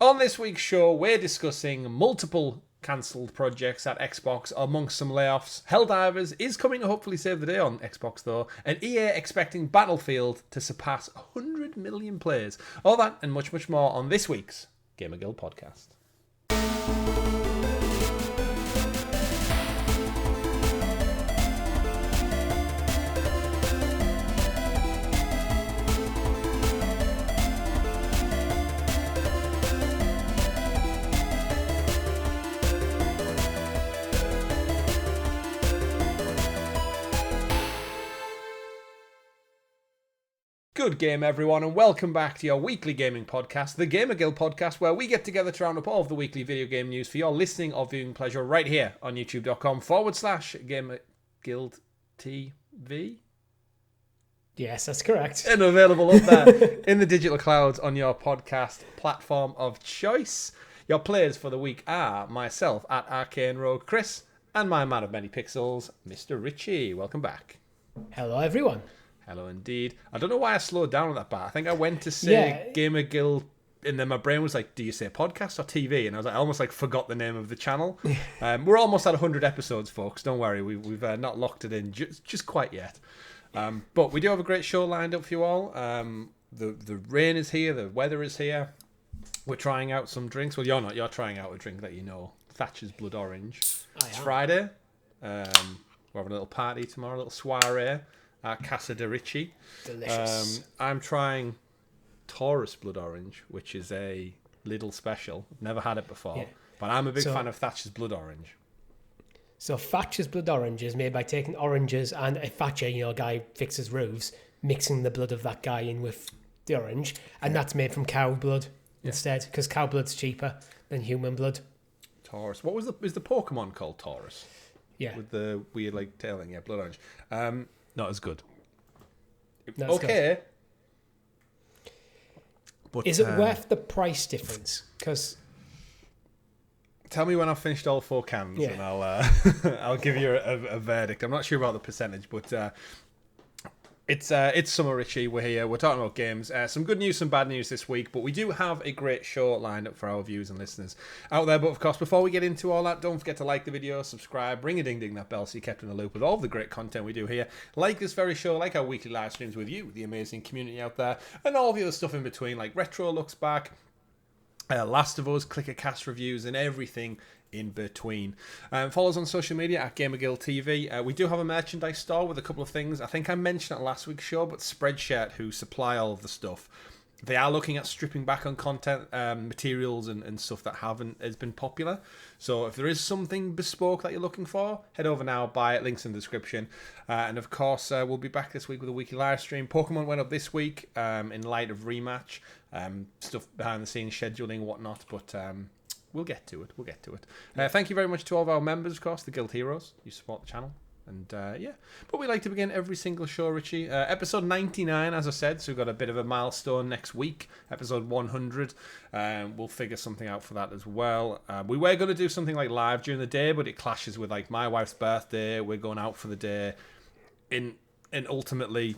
On this week's show, we're discussing multiple cancelled projects at Xbox amongst some layoffs. Helldivers is coming to hopefully save the day on Xbox though, and EA expecting Battlefield to surpass 100 million players. All that and much, much more on this week's GamerGuild Podcast. Good game, everyone, and welcome back to your weekly gaming podcast, the GamerGuild Podcast, where we get together to round up all of the weekly video game news for your listening or viewing pleasure right here on youtube.com/GamerGuildTV. Yes, that's correct. And available up there in the digital clouds on your podcast platform of choice. Your players for the week are myself at Arcane Rogue Chris and my man of many pixels, Mr. Richie. Welcome back. Hello, everyone. Hello, indeed. I don't know why I slowed down on that part. I think I went to say Gamer Guild, and then my brain was like, do you say podcast or TV? And I was like, I almost like forgot the name of the channel. We're almost at 100 episodes, folks. Don't worry. We've not locked it in just quite yet. But we do have a great show lined up for you all. The rain is here. The weather is here. We're trying out some drinks. Well, you're not. You're trying out a drink that you know. Thatcher's Blood Orange. It's Friday. We're having a little party tomorrow, a little soiree. Casa de Richie. Delicious. I'm trying Taurus Blood Orange, which is a little special. Never had it before. But I'm a big fan of Thatcher's Blood Orange. So Thatcher's Blood Orange is made by taking oranges and a Thatcher, a guy fixes roofs, mixing the blood of that guy in with the orange. And that's made from cow blood instead, because cow blood's cheaper than human blood. Taurus. What is the Pokemon called Taurus? Yeah. With the weird tailing. Yeah, Blood Orange. Not as good. Good. But, is it worth the price difference? Because tell me when I've finished all 4 cans, and I'll I'll give you a verdict. I'm not sure about the percentage, but it's Summer Richie. We're here. We're talking about games. Some good news, some bad news this week, but we do have a great show lined up for our viewers and listeners out there. But of course, before we get into all that, don't forget to like the video, subscribe, ring a ding ding that bell so you're kept in the loop with all the great content we do here. Like this very show, like our weekly live streams with you, the amazing community out there, and all the other stuff in between, like retro looks back, Last of Us, Clicker Cast reviews, and everything in between. Follow us on social media at GamerGuildTV. We do have a merchandise store with a couple of things. I think I mentioned it last week's show, but Spreadshirt, who supply all of the stuff, they are looking at stripping back on content, materials and stuff that has been popular. So if there is something bespoke that you're looking for, head over now, buy it, links in the description. And of course, we'll be back this week with a weekly live stream. Pokemon went up this week in light of rematch, stuff behind the scenes, scheduling, whatnot, but we'll get to it. Thank you very much to all of our members, of course, the Guild Heroes. You support the channel. And but we like to begin every single show, Richie. Episode 99, as I said, so we've got a bit of a milestone next week. Episode 100, we'll figure something out for that as well. We were going to do something like live during the day, but it clashes with like my wife's birthday. We're going out for the day, and ultimately,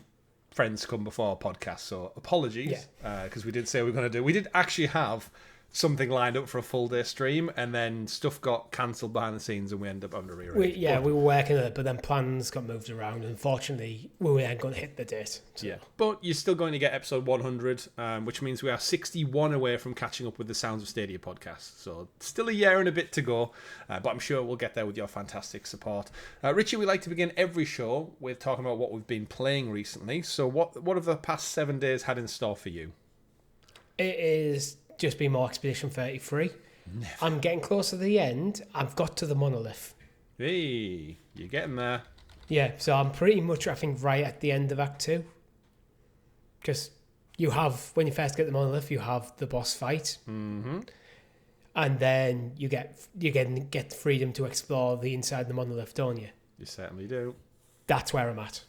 friends come before podcast. So apologies, because we did say we were going to do. We did actually have something lined up for a full day stream, and then stuff got cancelled behind the scenes, and we ended up having to rearrange. We were working on it, but then plans got moved around, and unfortunately, we weren't going to hit the date. So. Yeah, but you're still going to get episode 100, which means we are 61 away from catching up with the Sounds of Stadia podcast. So still a year and a bit to go, but I'm sure we'll get there with your fantastic support. Richie, we like to begin every show with talking about what we've been playing recently. So what have the past 7 days had in store for you? It is just been more Expedition 33. Never. I'm getting close to the end. I've got to the monolith. Hey, you're getting there. Yeah, so I'm pretty much, I think, right at the end of Act 2. Because you have, when you first get the monolith, you have the boss fight. Mm-hmm. And then you get freedom to explore the inside of the monolith, don't you? You certainly do. That's where I'm at.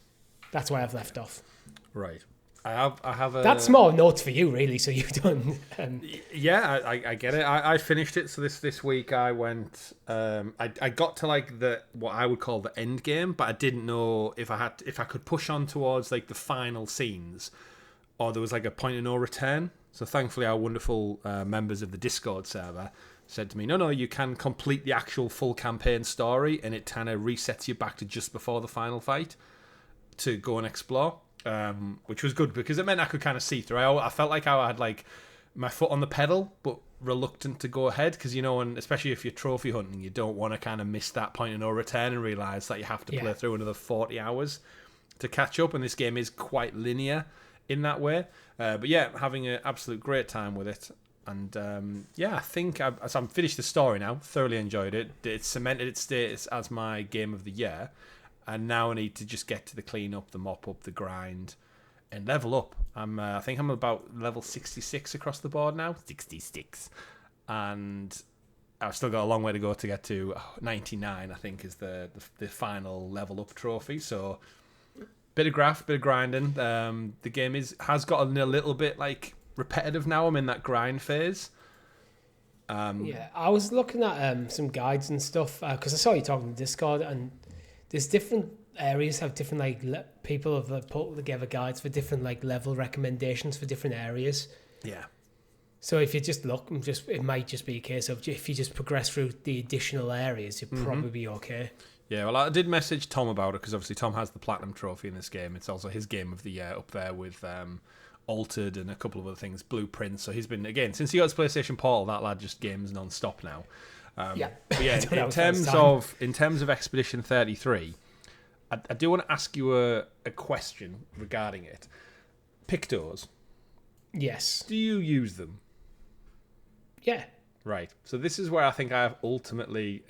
That's where I've left off. Right. I have a... That's more notes for you, really, so you've done... Yeah, I get it. I finished it, so this week I went... I got to like what I would call the end game, but I didn't know if I could push on towards like the final scenes, or there was like a point of no return. So thankfully our wonderful members of the Discord server said to me, no, you can complete the actual full campaign story, and it kind of resets you back to just before the final fight to go and explore, which was good because it meant I could kind of see through. I felt like I had like my foot on the pedal, but reluctant to go ahead because, and especially if you're trophy hunting, you don't want to kind of miss that point of no return and realise that you have to play through another 40 hours to catch up, and this game is quite linear in that way. But yeah, having an absolute great time with it. And I think as I'm finished the story now, thoroughly enjoyed it. It's cemented its status as my game of the year. And now I need to just get to the clean up, the mop up, the grind, and level up. I think I'm about level 66 across the board now. 66. And I've still got a long way to go to get to 99, I think, is the final level up trophy. So bit of graft, bit of grinding. The game has gotten a little bit like repetitive now. I'm in that grind phase. I was looking at some guides and stuff because I saw you talking to Discord, and there's different areas have different like people have put together guides for different like level recommendations for different areas. Yeah. So if you just look, it might just be a case of if you just progress through the additional areas, you'll probably be okay. Yeah, well, I did message Tom about it because obviously Tom has the platinum trophy in this game. It's also his game of the year up there with Altered and a couple of other things, Blueprints. So he's been, again, since he got his PlayStation Portal, that lad just games non-stop now. But yeah, in terms of Expedition 33, I do want to ask you a question regarding it. Pictos. Yes. Do you use them? Yeah. Right. So this is where I think I have ultimately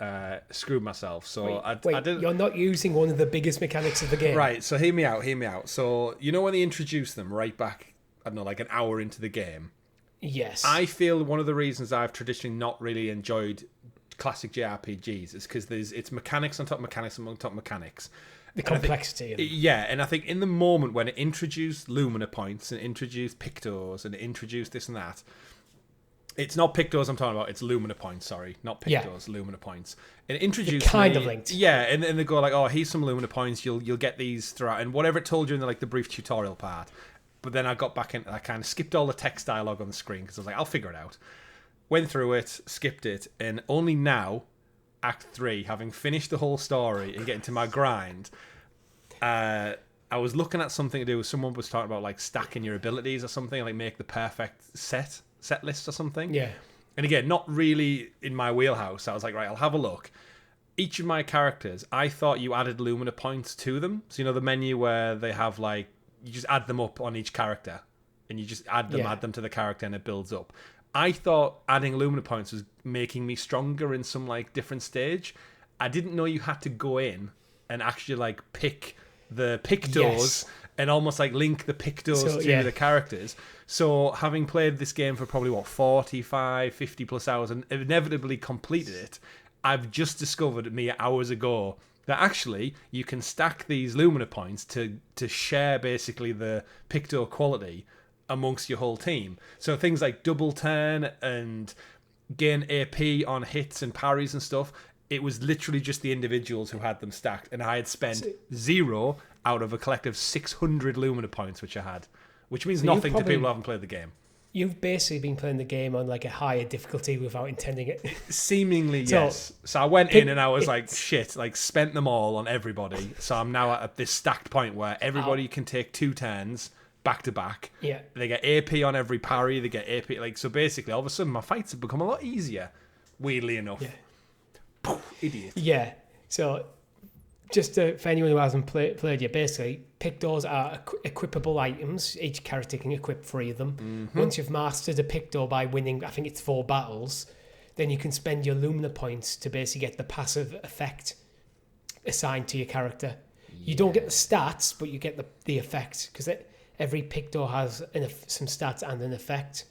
screwed myself. So I didn't. You're not using one of the biggest mechanics of the game. Right. So hear me out. So when they introduced them right back, I don't know, like an hour into the game. Yes. I feel one of the reasons I've traditionally not really enjoyed classic JRPGs is because it's mechanics on top of mechanics on top of mechanics. The complexity. And I think in the moment when it introduced Lumina points and introduced Pictos and it introduced this and that, it's not Pictos I'm talking about, it's Lumina points, sorry. Not Pictos, Lumina points. And it introduced kind of linked. Yeah, and they go like, oh, here's some Lumina points, you'll get these throughout, and whatever it told you in the brief tutorial part. But then I got back in, I kind of skipped all the text dialogue on the screen because I was like, I'll figure it out. Went through it, skipped it, and only now, Act 3, having finished the whole story and getting to my grind, I was looking at something to do with someone was talking about like stacking your abilities or something, like make the perfect set list or something. Yeah. And again, not really in my wheelhouse. I was like, right, I'll have a look. Each of my characters, I thought you added Lumina points to them. So the menu where they have like, you just add them up on each character and you just add them to the character and it builds up. I thought adding Lumina points was making me stronger in some like different stage. I didn't know you had to go in and actually like pick the Pictos and almost like link the Pictos to the characters. So having played this game for probably 45, 50 plus hours and inevitably completed it, I've just discovered mere hours ago that actually you can stack these Lumina points to share basically the Picto quality amongst your whole team. So things like double turn and gain AP on hits and parries and stuff, it was literally just the individuals who had them stacked, and I had spent 0 out of a collective 600 Lumina points which I had, which means nothing to people who haven't played the game. You've basically been playing the game on like a higher difficulty without intending it. Seemingly, yes. So I went in and I was like, shit, like spent them all on everybody. So I'm now at this stacked point where everybody can take 2 turns back to back. Yeah. They get AP on every parry. They get AP. Like, so basically, all of a sudden, my fights have become a lot easier, weirdly enough. Yeah. Poof, idiot. Yeah. So just for anyone who hasn't played yet, basically, Pictos are equipable items. Each character can equip 3 of them. Mm-hmm. Once you've mastered a Picto by winning, I think it's 4 battles, then you can spend your Lumina points to basically get the passive effect assigned to your character. Yeah. You don't get the stats, but you get the effect, because every Picto has some stats and an effect.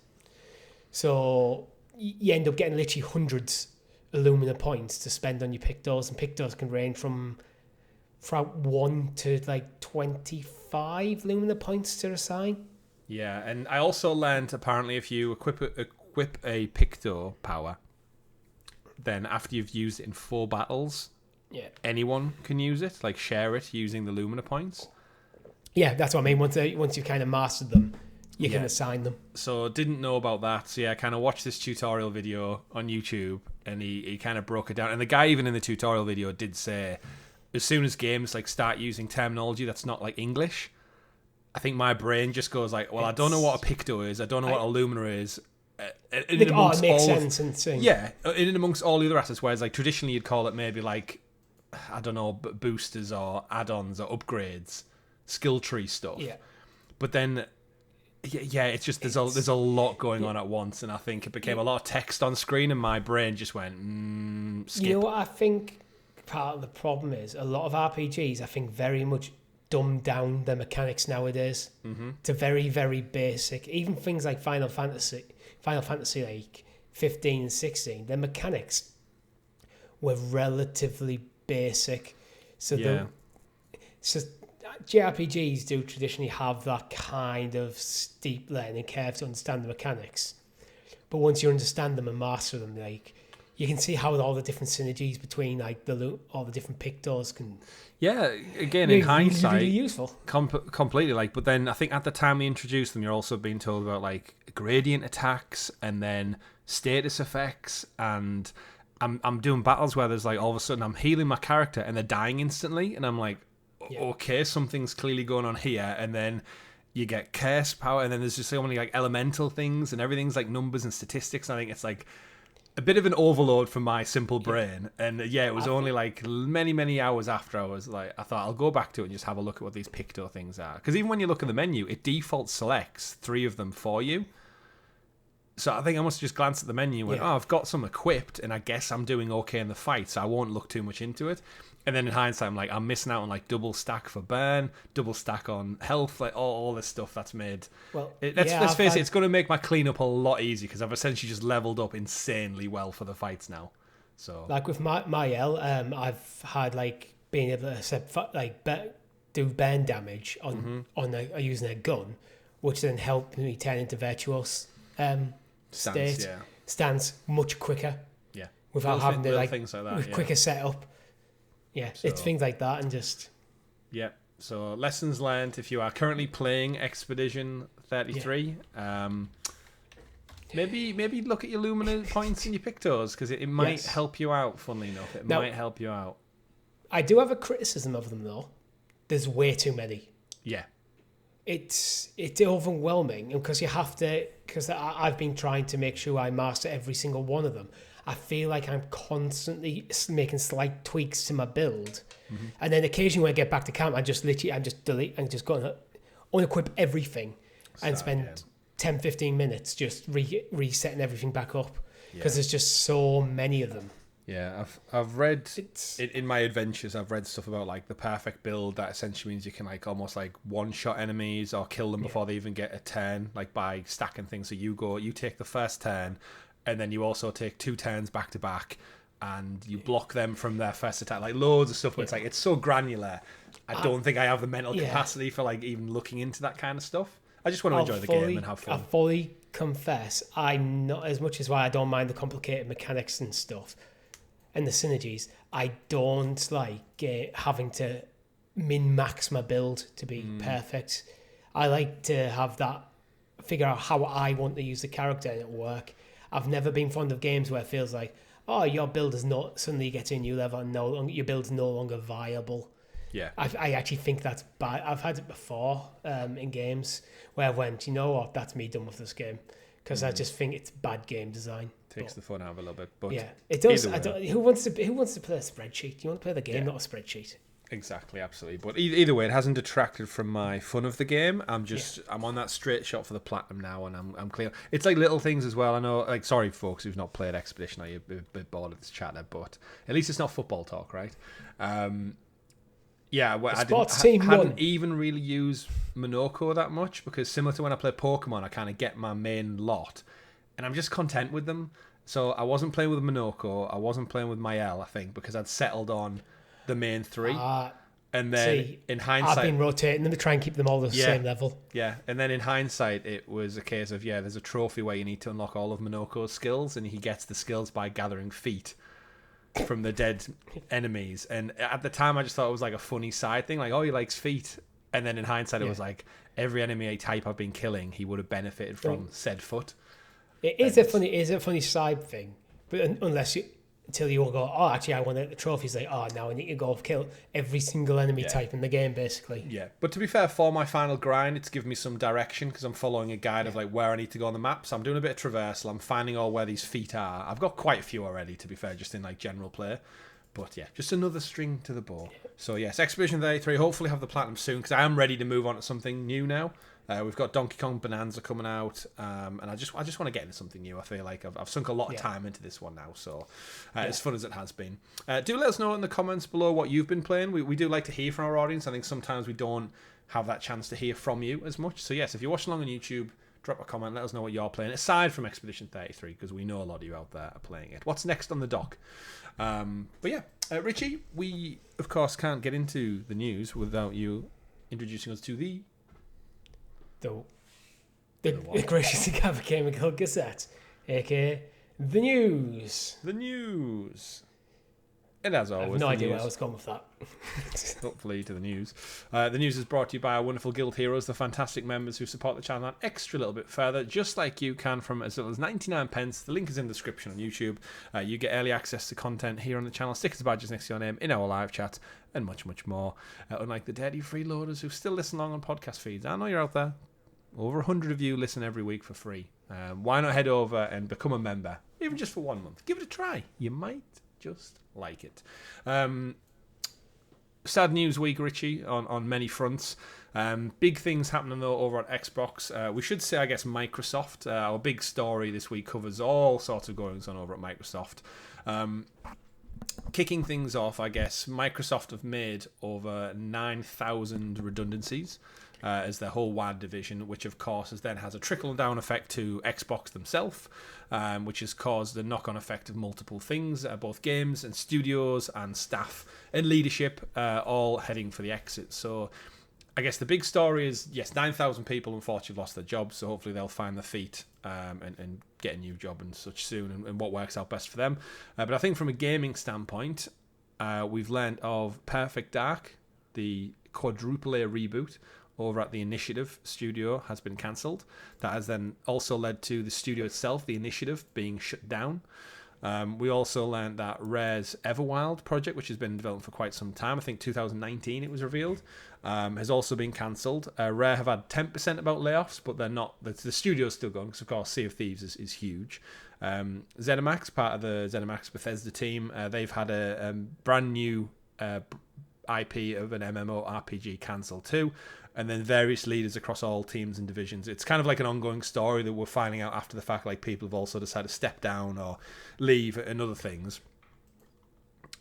So you end up getting literally hundreds of Lumina points to spend on your Pictos, and Pictos can range from 1 to like 25 Lumina points to assign. Yeah, and I also learned apparently if you equip a Picto power, then after you've used it in 4 battles, anyone can use it, like share it using the Lumina points. Yeah, that's what I mean. Once you've kind of mastered them, you can assign them. So didn't know about that. So yeah, I kind of watched this tutorial video on YouTube, and he kind of broke it down. And the guy even in the tutorial video did say, as soon as games like start using terminology that's not like English, I think my brain just goes like, well, I don't know what a picto is, I don't know what a lumina is. It makes sense and things. Yeah, in amongst all the other assets, whereas like traditionally you'd call it maybe like, I don't know, boosters or add-ons or upgrades, skill tree stuff. Yeah. But then, yeah, it's just there's a lot going on at once, and I think it became a lot of text on screen, and my brain just went, skip. You know what I think part of the problem is? A lot of RPGs, I think, very much dumb down the mechanics nowadays to very, very basic. Even things like Final Fantasy like 15 and 16, their mechanics were relatively basic. So JRPGs do traditionally have that kind of steep learning curve to understand the mechanics. But once you understand them and master them, like, you can see how all the different synergies between like all the different pictos can. Yeah, again, in hindsight, really useful. Completely. Like, but then I think at the time we introduced them, you're also being told about like gradient attacks and then status effects, and I'm doing battles where there's like all of a sudden I'm healing my character and they're dying instantly, and I'm like, okay, something's clearly going on here, and then you get curse power, and then there's just so many like elemental things, and everything's like numbers and statistics. I think it's like a bit of an overload for my simple brain. And it was only like many hours after I was like, I thought I'll go back to it and just have a look at what these picto things are. Because even when you look at the menu, it default selects 3 of them for you. So I think I must have just glanced at the menu and went, I've got some equipped, and I guess I'm doing okay in the fight, so I won't look too much into it. And then in hindsight, I'm like, I'm missing out on like double stack for burn, double stack on health, like all this stuff that's made. Well, let's face it, it's going to make my cleanup a lot easier because I've essentially just leveled up insanely well for the fights now. So, like with my L, I've had like being able to set, like do burn damage on using a gun, which then helped me turn into virtuos stance much quicker. Yeah, without having to like things like that, with quicker setup. Yeah, so, it's things like that, and just... Yeah, so lessons learned. If you are currently playing Expedition 33, maybe look at your Lumina points and your Pictos, because it might help you out, funnily enough. It might help you out. I do have a criticism of them, though. There's way too many. Yeah. It's overwhelming, because you have to... Because I've been trying to make sure I master every single one of them. I feel like I'm constantly making slight tweaks to my build, and then occasionally when I get back to camp, I just delete and just go and unequip everything, and spend 10-15 minutes just resetting everything back up, because there's just so many of them. Yeah, I've read in my adventures. I've read stuff about like the perfect build that essentially means you can like almost like one-shot enemies or kill them before they even get a turn, like by stacking things. So you take the first turn. And then you also take 2 turns back to back, and you block them from their first attack. Like loads of stuff. Where it's like it's so granular. I don't think I have the mental capacity for like even looking into that kind of stuff. I just want to enjoy the game and have fun. I fully confess, I'm not, as much as why I don't mind the complicated mechanics and stuff, and the synergies. I don't like having to min-max my build to be perfect. I like to have that, figure out how I want to use the character and it work. I've never been fond of games where it feels like, oh, your build is not, suddenly gets a new level and your build's no longer viable. Yeah. I actually think that's bad. I've had it before in games where I went, you know what, that's me done with this game. Because I just think it's bad game design. Takes the fun out of it a little bit. But yeah, it does. Who wants to play a spreadsheet? You want to play the game, not a spreadsheet. Exactly, absolutely. But either way, it hasn't detracted from my fun of the game. I'm on that straight shot for the platinum now, and I'm clear. It's like little things as well. I know, like, sorry folks who've not played Expedition, are you a bit bored of this chatter, but at least it's not football talk, right? Yeah, well, I hadn't even really used Monoko that much, because similar to when I play Pokemon, I kind of get my main lot, and I'm just content with them. So I wasn't playing with Monoko, I wasn't playing with Mael, I think, because I'd settled on the main 3, and then in hindsight, I've been rotating them to try and keep them all the same level. Yeah, and then in hindsight, it was a case of there's a trophy where you need to unlock all of Monoko's skills, and he gets the skills by gathering feet from the dead enemies. And at the time, I just thought it was like a funny side thing, like, oh, he likes feet, And then in hindsight, it was like every enemy type I've been killing, he would have benefited from said foot. It is a funny side thing, but until you all go, oh, actually, I want the trophies. Like, oh, now I need to go kill every single enemy type in the game, basically. Yeah, but to be fair, for my final grind, it's given me some direction because I'm following a guide of like where I need to go on the map. So I'm doing a bit of traversal. I'm finding all where these feet are. I've got quite a few already, to be fair, just in like general play. But yeah, just another string to the bow. So yes, Expedition 33, hopefully have the platinum soon because I am ready to move on to something new now. We've got Donkey Kong Bananza coming out, and I just want to get into something new. I feel like I've sunk a lot of time into this one now, so as fun as it has been. Do let us know in the comments below what you've been playing. We do like to hear from our audience. I think sometimes we don't have that chance to hear from you as much. So yes, if you're watching along on YouTube, drop a comment, let us know what you're playing, aside from Expedition 33, because we know a lot of you out there are playing it. What's next on the dock? But yeah, Richie, we, of course, can't get into the news without you introducing us to the graciously gathered GamerGuild Gazette, a.k.a. the news. The news. And as always, I have no idea where I was going with that. Hopefully to the news. The news is brought to you by our wonderful guild heroes, the fantastic members who support the channel an extra little bit further, just like you can from as little as 99 pence. The link is in the description on YouTube. You get early access to content here on the channel, stickers, badges next to your name, in our live chat, and much, much more. Unlike the dirty freeloaders who still listen along on podcast feeds. I know you're out there. Over 100 of you listen every week for free. Why not head over and become a member, even just for 1 month? Give it a try. You might just like it. Sad news week, Richie, on many fronts. Big things happening though over at Xbox. We should say, I guess, Microsoft. Our big story this week covers all sorts of goings on over at Microsoft. Kicking things off, I guess, Microsoft have made over 9,000 redundancies as their whole WAD division, which of course has a trickle-down effect to Xbox themselves, which has caused the knock-on effect of multiple things, both games and studios and staff and leadership all heading for the exit. So I guess the big story is, yes, 9,000 people unfortunately lost their jobs, so hopefully they'll find their feet and get a new job and such soon, and what works out best for them. But I think from a gaming standpoint, we've learned of Perfect Dark, the quadruple A reboot over at the Initiative studio has been cancelled. That has then also led to the studio itself, the Initiative, being shut down. We also learned that Rare's Everwild project, which has been in development for quite some time, I think 2019 it was revealed, has also been cancelled. Rare have had 10% about layoffs, but they're not. The studio's still going because, of course, Sea of Thieves is huge. ZeniMax, part of the ZeniMax Bethesda team, they've had a brand new IP of an MMORPG cancelled too. And then various leaders across all teams and divisions. It's kind of like an ongoing story that we're finding out after the fact, like people have also decided to step down or leave and other things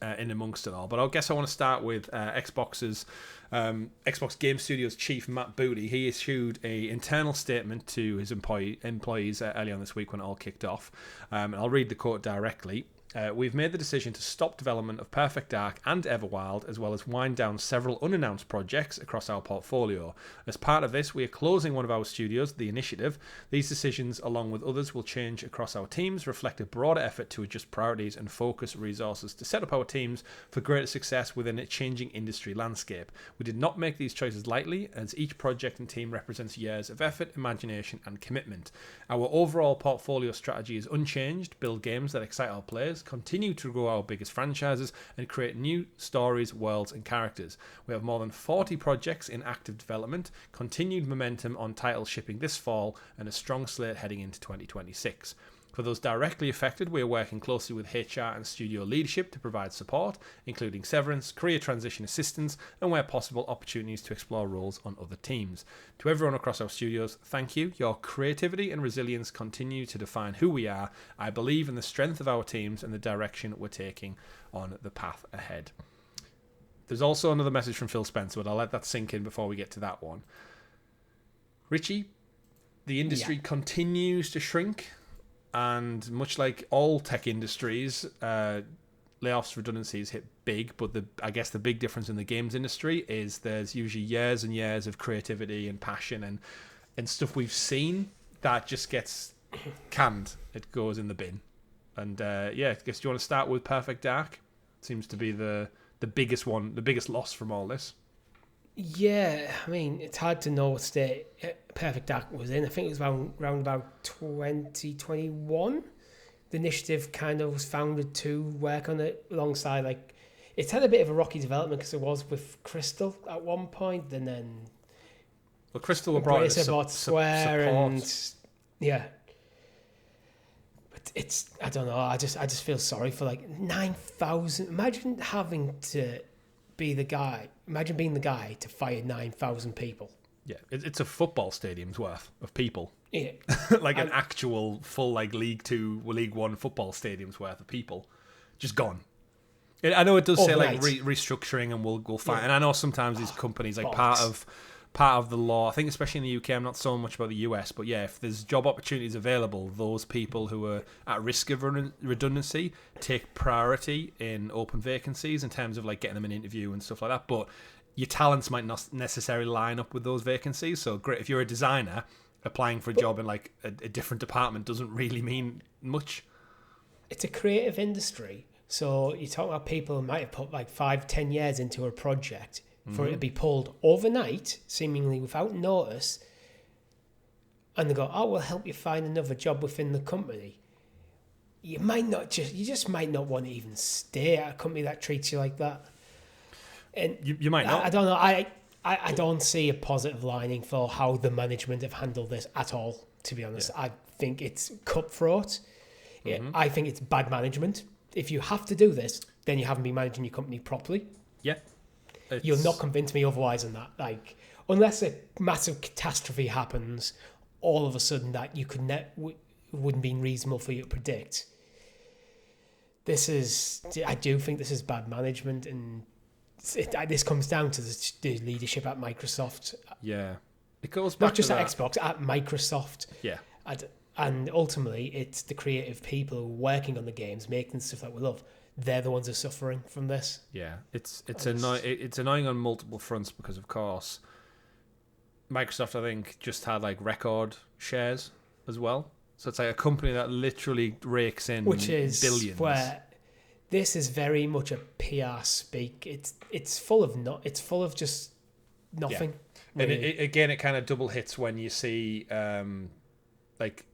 in amongst it all. But I guess I want to start with Xbox's Xbox Game Studios chief, Matt Booty. He issued an internal statement to his employees early on this week when it all kicked off. And I'll read the quote directly. We've made the decision to stop development of Perfect Dark and Everwild, as well as wind down several unannounced projects across our portfolio. As part of this, we are closing one of our studios, The Initiative. These decisions, along with others, will change across our teams, reflect a broader effort to adjust priorities and focus resources to set up our teams for greater success within a changing industry landscape. We did not make these choices lightly, as each project and team represents years of effort, imagination, and commitment. Our overall portfolio strategy is unchanged: build games that excite our players, continue to grow our biggest franchises, and create new stories, worlds, and characters. We have more than 40 projects in active development, continued momentum on titles shipping this fall, and a strong slate heading into 2026. For those directly affected, we are working closely with HR and studio leadership to provide support, including severance, career transition assistance, and where possible, opportunities to explore roles on other teams. To everyone across our studios, thank you. Your creativity and resilience continue to define who we are. I believe in the strength of our teams and the direction we're taking on the path ahead. There's also another message from Phil Spencer, but I'll let that sink in before we get to that one. Richie, the industry continues to shrink. And much like all tech industries, layoffs, redundancies hit big. But I guess the big difference in the games industry is there's usually years and years of creativity and passion and stuff we've seen that just gets canned. It goes in the bin. And I guess, do you want to start with Perfect Dark? Seems to be the biggest one, the biggest loss from all this. Yeah, I mean, it's hard to know what state Perfect Dark was in. I think it was around about 2021. The initiative kind of was founded to work on it alongside, like, it's had a bit of a rocky development because it was with Crystal at one point, and then Well, Crystal were brought in bought Square, support. and yeah. But it's, I don't know, I just feel sorry for like 9,000. Imagine having to be the guy. Imagine being the guy to fire 9,000 people. Yeah, it's a football stadium's worth of people. Yeah. Like an actual full like League 2, League 1 football stadium's worth of people just gone. I know it does say like restructuring and we'll find, and I know sometimes these companies like part of the law. I think especially in the UK, I'm not so much about the US, but yeah, if there's job opportunities available, those people who are at risk of redundancy take priority in open vacancies in terms of like getting them an interview and stuff like that. But your talents might not necessarily line up with those vacancies. So great if you're a designer, applying for a job in like a different department doesn't really mean much. It's a creative industry. So you talk about people who might have put like 5-10 years into a project for it to be pulled overnight, seemingly without notice, and they go, "Oh, we'll help you find another job within the company." You just might not want to even stay at a company that treats you like that. And you might not. I don't know. I don't see a positive lining for how the management have handled this at all, to be honest. Yeah. I think it's cutthroat. I think it's bad management. If you have to do this, then you haven't been managing your company properly. Yeah. You'll not convince me otherwise on that. Like, unless a massive catastrophe happens, all of a sudden that you could wouldn't be reasonable for you to predict. I do think this is bad management, and this comes down to the leadership at Microsoft. Yeah. It goes back not just to at Xbox, at Microsoft. Yeah. And ultimately, it's the creative people who are working on the games, making stuff that we love. They're the ones who are suffering from this. Yeah, it's annoying on multiple fronts because, of course, Microsoft, I think, just had like record shares as well. So it's like a company that literally rakes in billions. Where this is very much a PR speak. It's full of just nothing. Yeah. Really. And it kind of double hits when you see like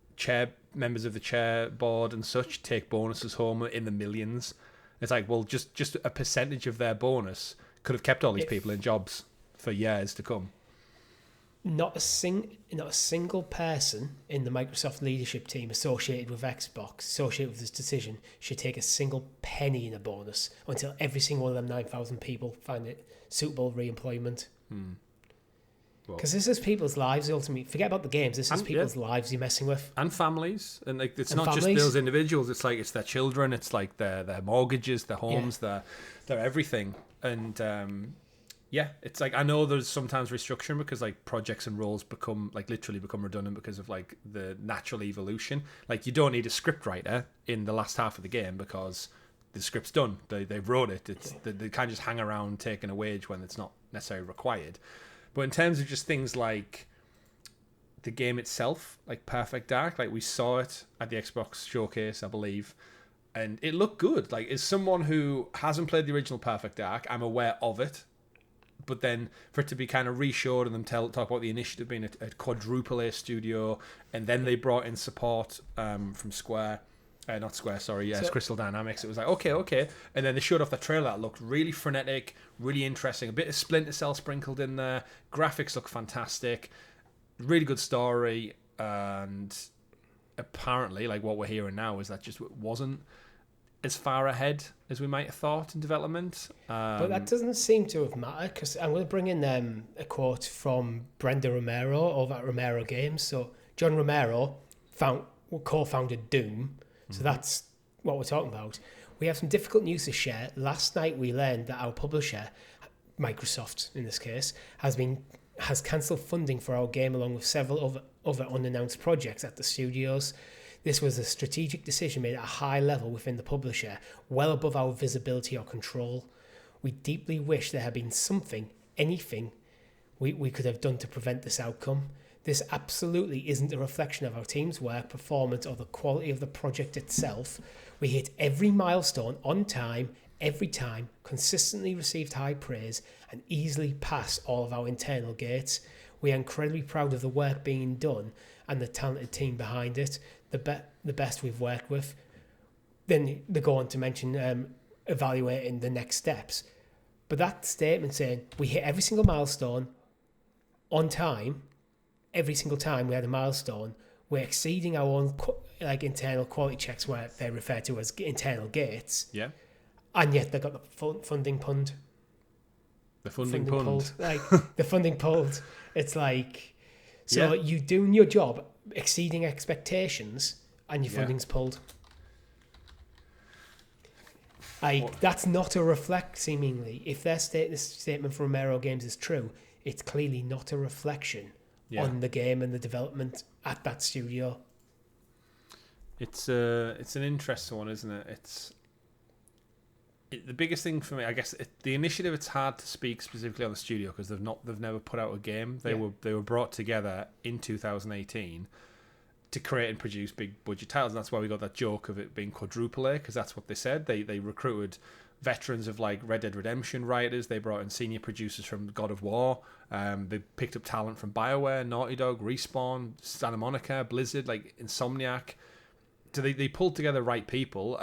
members of the chair board and such take bonuses home in the millions. It's like, well, just a percentage of their bonus could have kept all these people in jobs for years to come. Not a single person in the Microsoft leadership team associated with Xbox, associated with this decision, should take a single penny in a bonus until every single one of them 9,000 people find it suitable re-employment. Because this is people's lives ultimately. Forget about the games. This is people's lives you're messing with, and families. And like, it's not families. Just those individuals. It's like it's their children. It's like their mortgages, their homes, their everything. And it's like, I know there's sometimes restructuring because like projects and roles literally become redundant because of like the natural evolution. Like, you don't need a script writer in the last half of the game because the script's done. They wrote it. They can't just hang around taking a wage when it's not necessarily required. But in terms of just things like the game itself, like Perfect Dark, like we saw it at the Xbox showcase, I believe, and it looked good. Like, as someone who hasn't played the original Perfect Dark, I'm aware of it. But then for it to be kind of re-showed and them talk about the initiative being a quadruple A studio, and then they brought in support from Square. Not Square, sorry. Yes, Crystal Dynamics. It was like, okay. And then they showed off the trailer that looked really frenetic, really interesting. A bit of Splinter Cell sprinkled in there. Graphics look fantastic. Really good story. And apparently, like, what we're hearing now is that just wasn't as far ahead as we might have thought in development. But that doesn't seem to have mattered, because I'm going to bring in a quote from Brenda Romero over at Romero Games. So John Romero co-founded Doom. So that's what we're talking about. We have some difficult news to share. Last night we learned that our publisher, Microsoft in this case, has cancelled funding for our game along with several other unannounced projects at the studios. This was a strategic decision made at a high level within the publisher, well above our visibility or control. We deeply wish there had been anything we could have done to prevent this outcome. This absolutely isn't a reflection of our team's work, performance, or the quality of the project itself. We hit every milestone on time, every time, consistently received high praise, and easily passed all of our internal gates. We are incredibly proud of the work being done and the talented team behind it, the best we've worked with. Then they go on to mention evaluating the next steps. But that statement saying we hit every single milestone on time, every single time we had a milestone, we're exceeding our own internal quality checks, where they're referred to as internal gates. Yeah. And yet they've got the funding pulled. The funding pulled. The funding pulled. It's like, so you doing your job, exceeding expectations, and your funding's pulled. That's not a reflect, seemingly. If this statement from Romero Games is true, it's clearly not a reflection on the game and the development at that studio. It's an interesting one, isn't it? The biggest thing for me, I guess, the initiative. It's hard to speak specifically on the studio because they've never put out a game. They were brought together in 2018 to create and produce big budget titles, and that's why we got that joke of it being quadruple A, because that's what they said. They recruited veterans of like Red Dead Redemption writers. They brought in senior producers from God of War. They picked up talent from BioWare, Naughty Dog, Respawn, Santa Monica, Blizzard, like Insomniac. So they pulled together right people.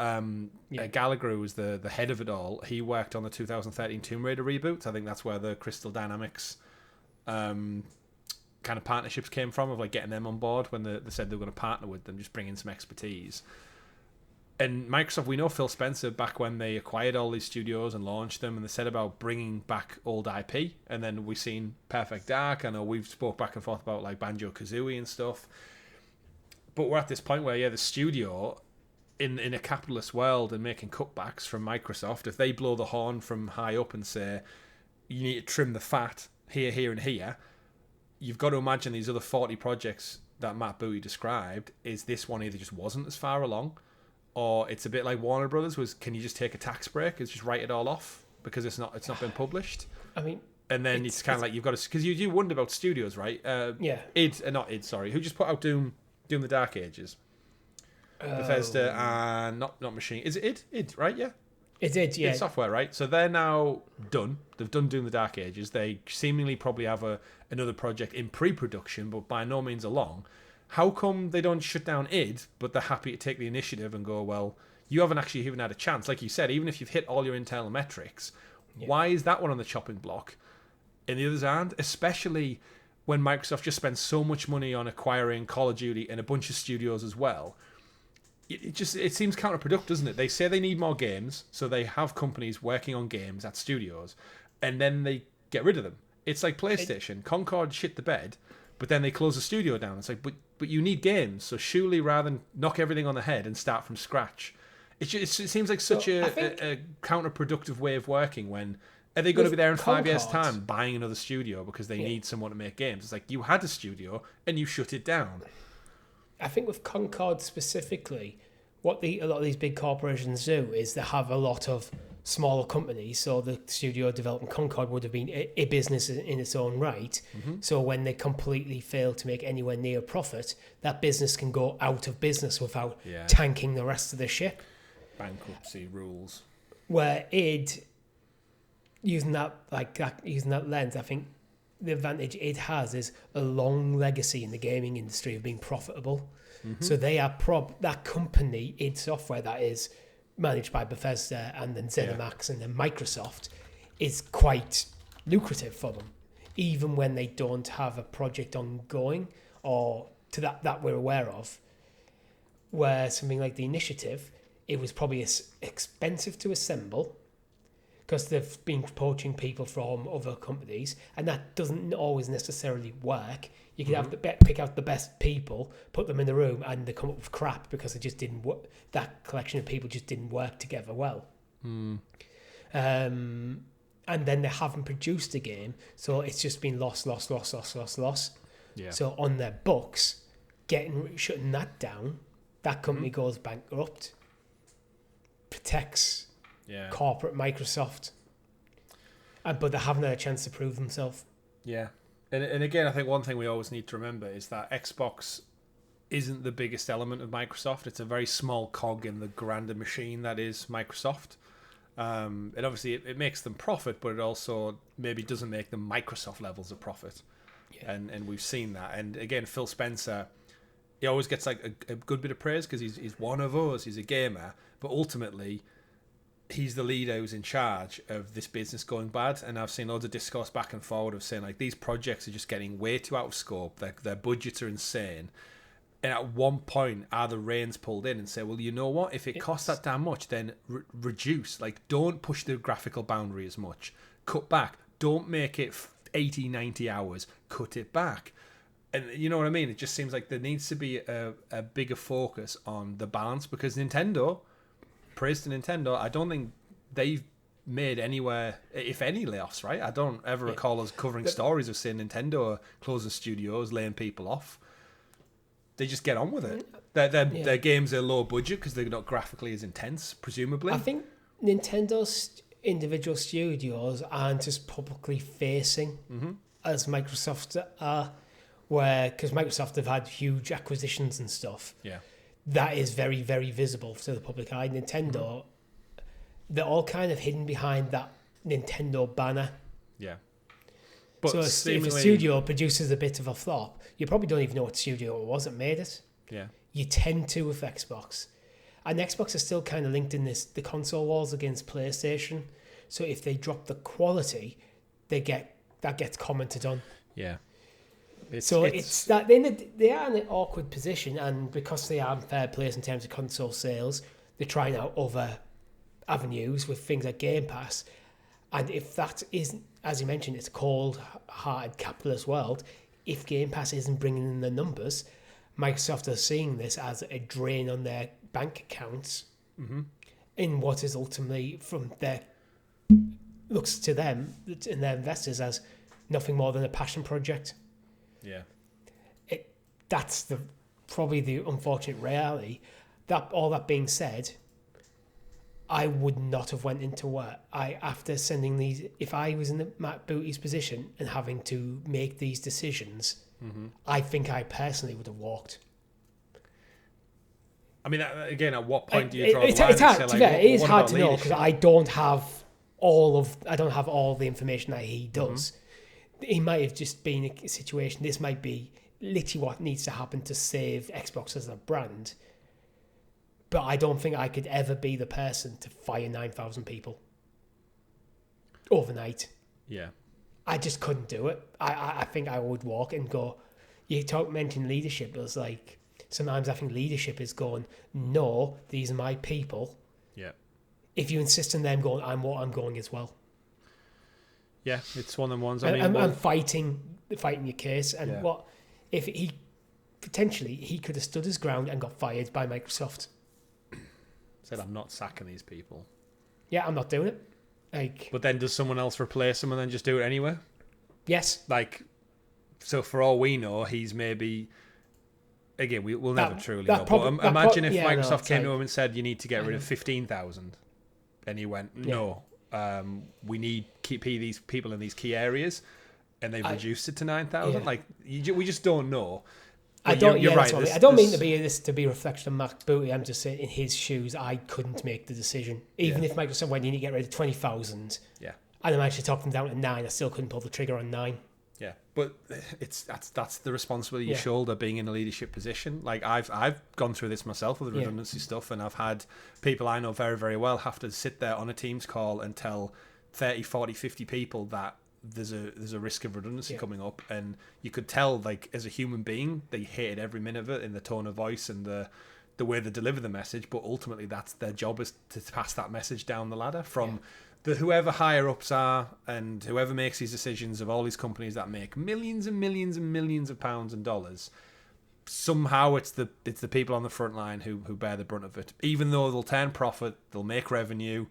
Gallagher, who was the head of it all, he worked on the 2013 Tomb Raider reboot. I think that's where the Crystal Dynamics kind of partnerships came from, of like getting them on board when they said they were going to partner with them, just bring in some expertise. And Microsoft, we know Phil Spencer back when they acquired all these studios and launched them, and they said about bringing back old IP, and then we've seen Perfect Dark. I know we've spoke back and forth about like Banjo-Kazooie and stuff. But we're at this point where, the studio, in a capitalist world and making cutbacks from Microsoft, if they blow the horn from high up and say, you need to trim the fat here, here, and here, you've got to imagine these other 40 projects that Matt Booty described, is this one either just wasn't as far along, or it's a bit like Warner Brothers was, can you just take a tax break and just write it all off because it's not been published? I mean... And then it's kind of like, you've got to... Because you do wonder about studios, right? Who just put out Doom the Dark Ages. Bethesda and not Machine. Is it id, right? Yeah. It did, yeah. Id Software, right? So they're now done. They've done Doom the Dark Ages. They seemingly probably have another project in pre-production, but by no means along. How come they don't shut down id, but they're happy to take the initiative and go, well, you haven't actually even had a chance. Like you said, even if you've hit all your internal metrics, why is that one on the chopping block and the others aren't? Especially when Microsoft just spends so much money on acquiring Call of Duty and a bunch of studios as well. It seems counterproductive, doesn't it? They say they need more games, so they have companies working on games at studios, and then they get rid of them. It's like PlayStation. Concord shit the bed, but then they close the studio down. It's like, but you need games, so surely rather than knock everything on the head and start from scratch, it seems like such a counterproductive way of working when... Are they going to be there in 5 years' time buying another studio because they need someone to make games? It's like, you had a studio and you shut it down. I think with Concord specifically, what a lot of these big corporations do is they have a lot of smaller companies. So the studio developing Concord would have been a business in its own right. Mm-hmm. So when they completely fail to make anywhere near profit, that business can go out of business without tanking the rest of the ship. Bankruptcy rules. Where id... Using that lens, I think the advantage it has is a long legacy in the gaming industry of being profitable. Mm-hmm. So they are that company, id Software, that is managed by Bethesda and then ZeniMax and then Microsoft, is quite lucrative for them, even when they don't have a project ongoing or to that we're aware of. Where something like the Initiative, it was probably expensive to assemble, because they've been poaching people from other companies, and that doesn't always necessarily work. You can have pick out the best people, put them in the room, and they come up with crap because it just didn't work. That collection of people just didn't work together well. And then they haven't produced a game, so it's just been loss. Yeah. So on their books, shutting that down, that company goes bankrupt, protects corporate Microsoft, but they haven't had a chance to prove themselves. Yeah, and again, I think one thing we always need to remember is that Xbox isn't the biggest element of Microsoft. It's a very small cog in the grander machine that is Microsoft. And obviously it makes them profit, but it also maybe doesn't make them Microsoft levels of profit. Yeah. And we've seen that. And again, Phil Spencer, he always gets like a good bit of praise because he's one of us, he's a gamer, but ultimately he's the leader who's in charge of this business going bad. And I've seen loads of discourse back and forward of saying like these projects are just getting way too out of scope, their budgets are insane. And at one point, are the reins pulled in and say, well, you know what? If it costs that damn much, then reduce. Like, don't push the graphical boundary as much. Cut back. Don't make it 80, 90 hours. Cut it back. And you know what I mean? It just seems like there needs to be a bigger focus on the balance, because Nintendo, praise to Nintendo, I don't think they've made anywhere, if any, layoffs, right? I don't ever recall us covering stories of saying Nintendo are closing studios, laying people off. They just get on with it. Their games are low budget because they're not graphically as intense, presumably. I think Nintendo's individual studios aren't as publicly facing as Microsoft are, because Microsoft have had huge acquisitions and stuff. Yeah, that is very, very visible to the public eye. Nintendo, they're all kind of hidden behind that Nintendo banner. Yeah. But so if a studio produces a bit of a flop, you probably don't even know what studio it was that made it. Yeah. You tend to with Xbox. And Xbox is still kind of linked in the console wars against PlayStation. So if they drop the quality, that gets commented on. Yeah. It's that they are in an awkward position, and because they are in fair place in terms of console sales, they're trying out other avenues with things like Game Pass. And if that isn't, as you mentioned, it's a cold-hearted capitalist world. If Game Pass isn't bringing in the numbers, Microsoft are seeing this as a drain on their bank accounts in what is ultimately, from their looks to them and their investors, as nothing more than a passion project. Yeah, that's probably the unfortunate reality. All that being said, I would not have went into work. After sending these, if I was in Matt Booty's position and having to make these decisions, I think I personally would have walked. I mean, again, at what point do you draw the line? It's hard, it is hard to know, because I don't have all the information that he does. He might have just been in a situation. This might be literally what needs to happen to save Xbox as a brand. But I don't think I could ever be the person to fire 9,000 people overnight. Yeah. I just couldn't do it. I think I would walk and go, mention leadership. It was like, sometimes I think leadership is going, no, these are my people. Yeah. If you insist on them going, I'm going as well. Yeah, it's one of them ones. I'm fighting your case. And what if he could have stood his ground and got fired by Microsoft? Said, I'm not sacking these people. Yeah, I'm not doing it. But then does someone else replace him and then just do it anyway? Yes. So for all we know, he's maybe... Again, we'll never truly know. But imagine if Microsoft came to him and said, you need to get rid of 15,000. And he went, no, we need keep these people in these key areas. And they've reduced it to 9,000. Yeah. We just don't know. You're right. I don't mean to be a reflection on Matt Booty. I'm just saying, in his shoes, I couldn't make the decision. Even if Microsoft went, you need to get rid of 20,000. Yeah. And I managed to talk them down to 9. I still couldn't pull the trigger on 9. Yeah, but that's the responsibility you shoulder, being in a leadership position. Like I've gone through this myself with the redundancy stuff, and I've had people I know very, very well have to sit there on a Teams call and tell 30, 40, 50 people that there's a risk of redundancy coming up, and you could tell, like, as a human being, they hated every minute of it, in the tone of voice and the way they deliver the message. But ultimately, that's their job, is to pass that message down the ladder from whoever higher ups are, and whoever makes these decisions of all these companies that make millions and millions and millions of pounds and dollars. Somehow it's the people on the front line who bear the brunt of it. Even though they'll turn profit, they'll make revenue,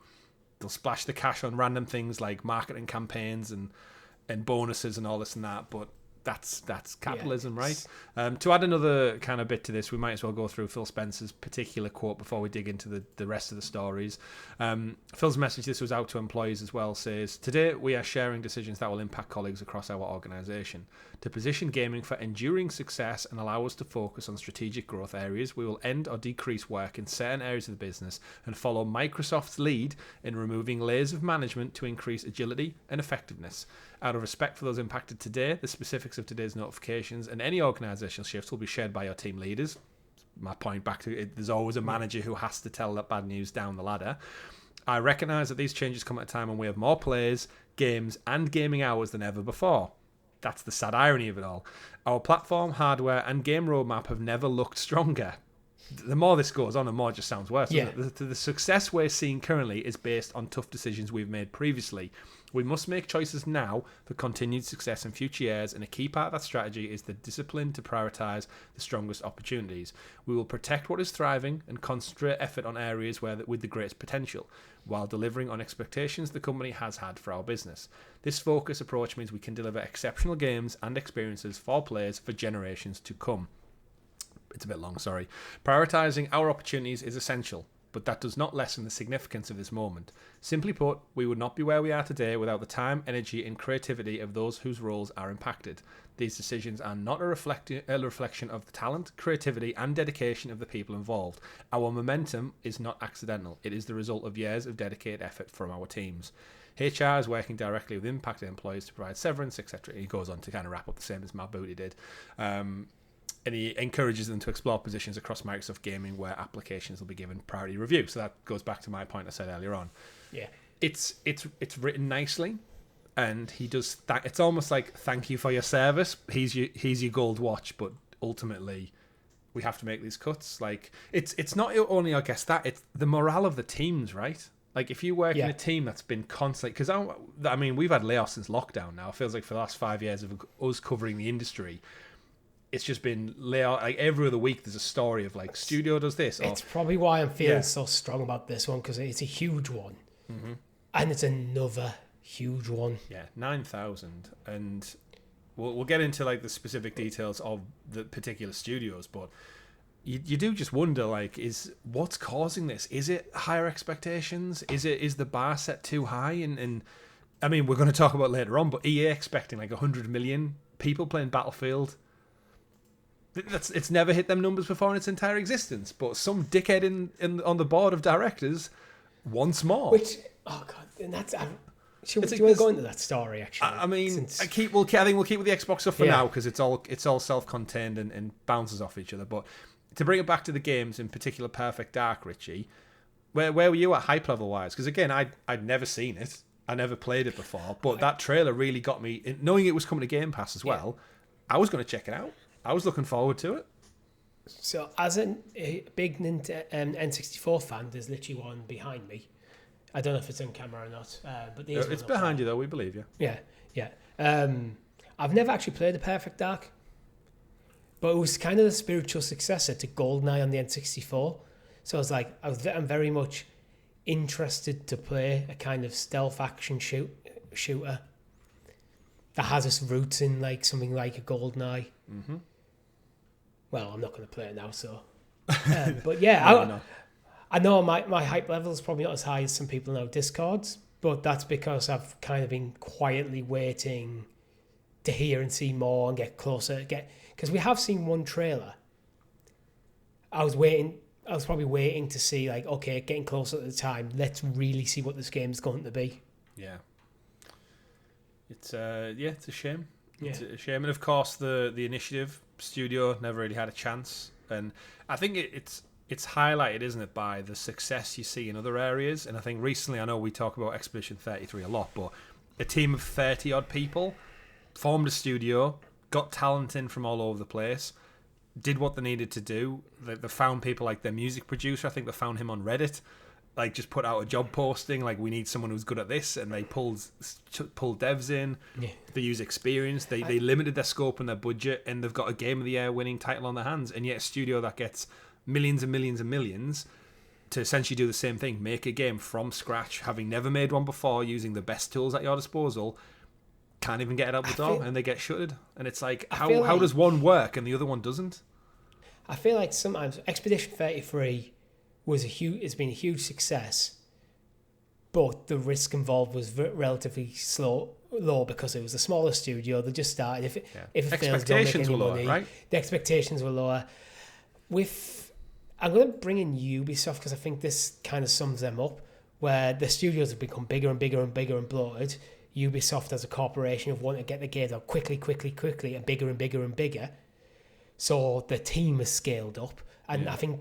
they'll splash the cash on random things like marketing campaigns and bonuses and all this and that, but that's capitalism, right? To add another kind of bit to this, we might as well go through Phil Spencer's particular quote before we dig into the rest of the stories. Phil's message, this was out to employees as well, says, "Today we are sharing decisions that will impact colleagues across our organisation. To position gaming for enduring success and allow us to focus on strategic growth areas, we will end or decrease work in certain areas of the business and follow Microsoft's lead in removing layers of management to increase agility and effectiveness. Out of respect for those impacted today, the specifics of today's notifications and any organisational shifts will be shared by your team leaders." My point back to it, there's always a manager who has to tell that bad news down the ladder. "I recognise that these changes come at a time when we have more players, games and gaming hours than ever before." That's the sad irony of it all. "Our platform, hardware and game roadmap have never looked stronger." The more this goes on, the more it just sounds worse. Yeah. The success we're seeing currently is based on tough decisions we've made previously. We must make choices now for continued success in future years, and a key part of that strategy is the discipline to prioritise the strongest opportunities. We will protect what is thriving and concentrate effort on areas with the greatest potential, while delivering on expectations the company has had for our business. This focus approach means we can deliver exceptional games and experiences for players for generations to come. It's a bit long, sorry. "Prioritising our opportunities is essential, but that does not lessen the significance of this moment. Simply put, we would not be where we are today without the time, energy and creativity of those whose roles are impacted. These decisions are not a reflection of the talent, creativity and dedication of the people involved. Our momentum is not accidental. It is the result of years of dedicated effort from our teams. HR is working directly with impacted employees to provide severance, etc." He goes on to kind of wrap up the same as Matt Booty did. And he encourages them to explore positions across Microsoft Gaming where applications will be given priority review. So that goes back to my point I said earlier on. Yeah, it's written nicely, and he does. It's almost like, thank you for your service. Here's your gold watch, but ultimately, we have to make these cuts. Like it's not only, I guess, that it's the morale of the teams, right? Like if you work in a team that's been constantly, because I mean we've had layoffs since lockdown now. It feels like for the last 5 years of us covering the industry. It's just been layout. Like every other week, there's a story of like studio does this. It's probably why I'm feeling so strong about this one, because it's a huge one, and it's another huge one. Yeah, 9,000, and we'll get into like the specific details of the particular studios, but you do just wonder, like, what's causing this? Is it higher expectations? Is the bar set too high? And I mean, we're going to talk about later on, but EA expecting like 100 million people playing Battlefield. It's never hit them numbers before in its entire existence, but some dickhead on the board of directors wants more. Which, oh god, and that's. Do you want to go into that story? Actually, I mean, I think we'll keep with the Xbox stuff for now because it's all self-contained and bounces off each other. But to bring it back to the games, in particular, Perfect Dark, Richie, where were you at hype level wise? Because again, I'd never seen it, I never played it before, but that trailer really got me. Knowing it was coming to Game Pass as well, I was going to check it out. I was looking forward to it. So, as a big N64 fan, there's literally one behind me. I don't know if it's on camera or not, but it's behind you, though. We believe you. Yeah. I've never actually played the Perfect Dark, but it was kind of the spiritual successor to GoldenEye on the N64. So I'm very much interested to play a kind of stealth action shooter that has its roots in like something like a GoldenEye. Mm-hmm. Well, I'm not going to play it now, so. But yeah, I know my hype level is probably not as high as some people know Discords, but that's because I've kind of been quietly waiting to hear and see more and get closer. Because we have seen one trailer. I was probably waiting to see, like, okay, getting closer to the time. Let's really see what this game's going to be. Yeah. It's a shame. Yeah. It's a shame, and of course the Initiative studio never really had a chance. And I think it's highlighted, isn't it, by the success you see in other areas. And I think recently, I know we talk about Expedition 33 a lot, but a team of 30 odd people formed a studio, got talent in from all over the place, did what they needed to do. They found people like their music producer. I think they found him on Reddit. Like, just put out a job posting, like, we need someone who's good at this, and they pulled devs in. Yeah. They use experience. They limited their scope and their budget, and they've got a Game of the Year winning title on their hands. And yet a studio that gets millions and millions and millions to essentially do the same thing, make a game from scratch, having never made one before, using the best tools at your disposal, can't even get it out the door and they get shuttered. And it's like, how like, does one work and the other one doesn't? I feel like sometimes Expedition 33 has been a huge success, but the risk involved was relatively low because it was a smaller studio. They just started. If it fails, don't make any money. Right? The expectations were lower. I'm going to bring in Ubisoft because I think this kind of sums them up, where the studios have become bigger and bigger and bigger and bloated. Ubisoft as a corporation have wanted to get the games out quickly, and bigger and bigger and bigger. So the team has scaled up. And I think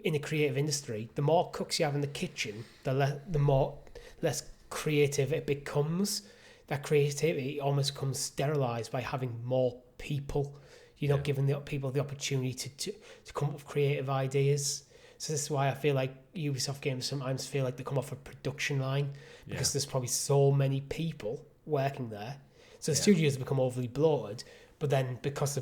in the creative industry, the more cooks you have in the kitchen, the more less creative it becomes. That creativity almost becomes sterilized by having more people. You're not giving the people the opportunity to come up with creative ideas. So this is why I feel like Ubisoft games sometimes feel like they come off a production line because there's probably so many people working there. So the studios become overly bloated, but then because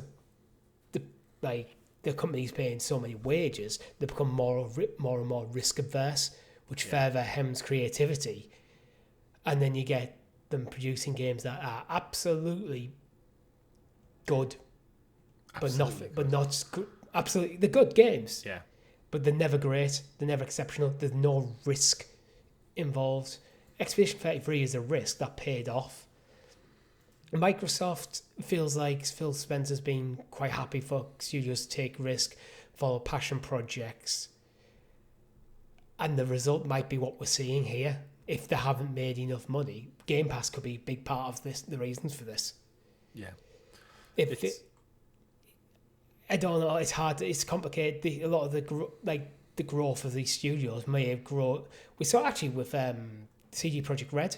the company's paying so many wages, they become more and more risk averse, which further hems creativity. And then you get them producing games that are absolutely good. Absolutely, they're good games. Yeah, but they're never great. They're never exceptional. There's no risk involved. Expedition 33 is a risk that paid off. Microsoft feels like Phil Spencer's been quite happy for studios to take risk, follow passion projects, and the result might be what we're seeing here. If they haven't made enough money, Game Pass could be a big part of this. The reasons for this. Yeah. I don't know. It's hard. It's complicated. A lot of the growth of these studios may have grown. We saw actually with CD Projekt Red,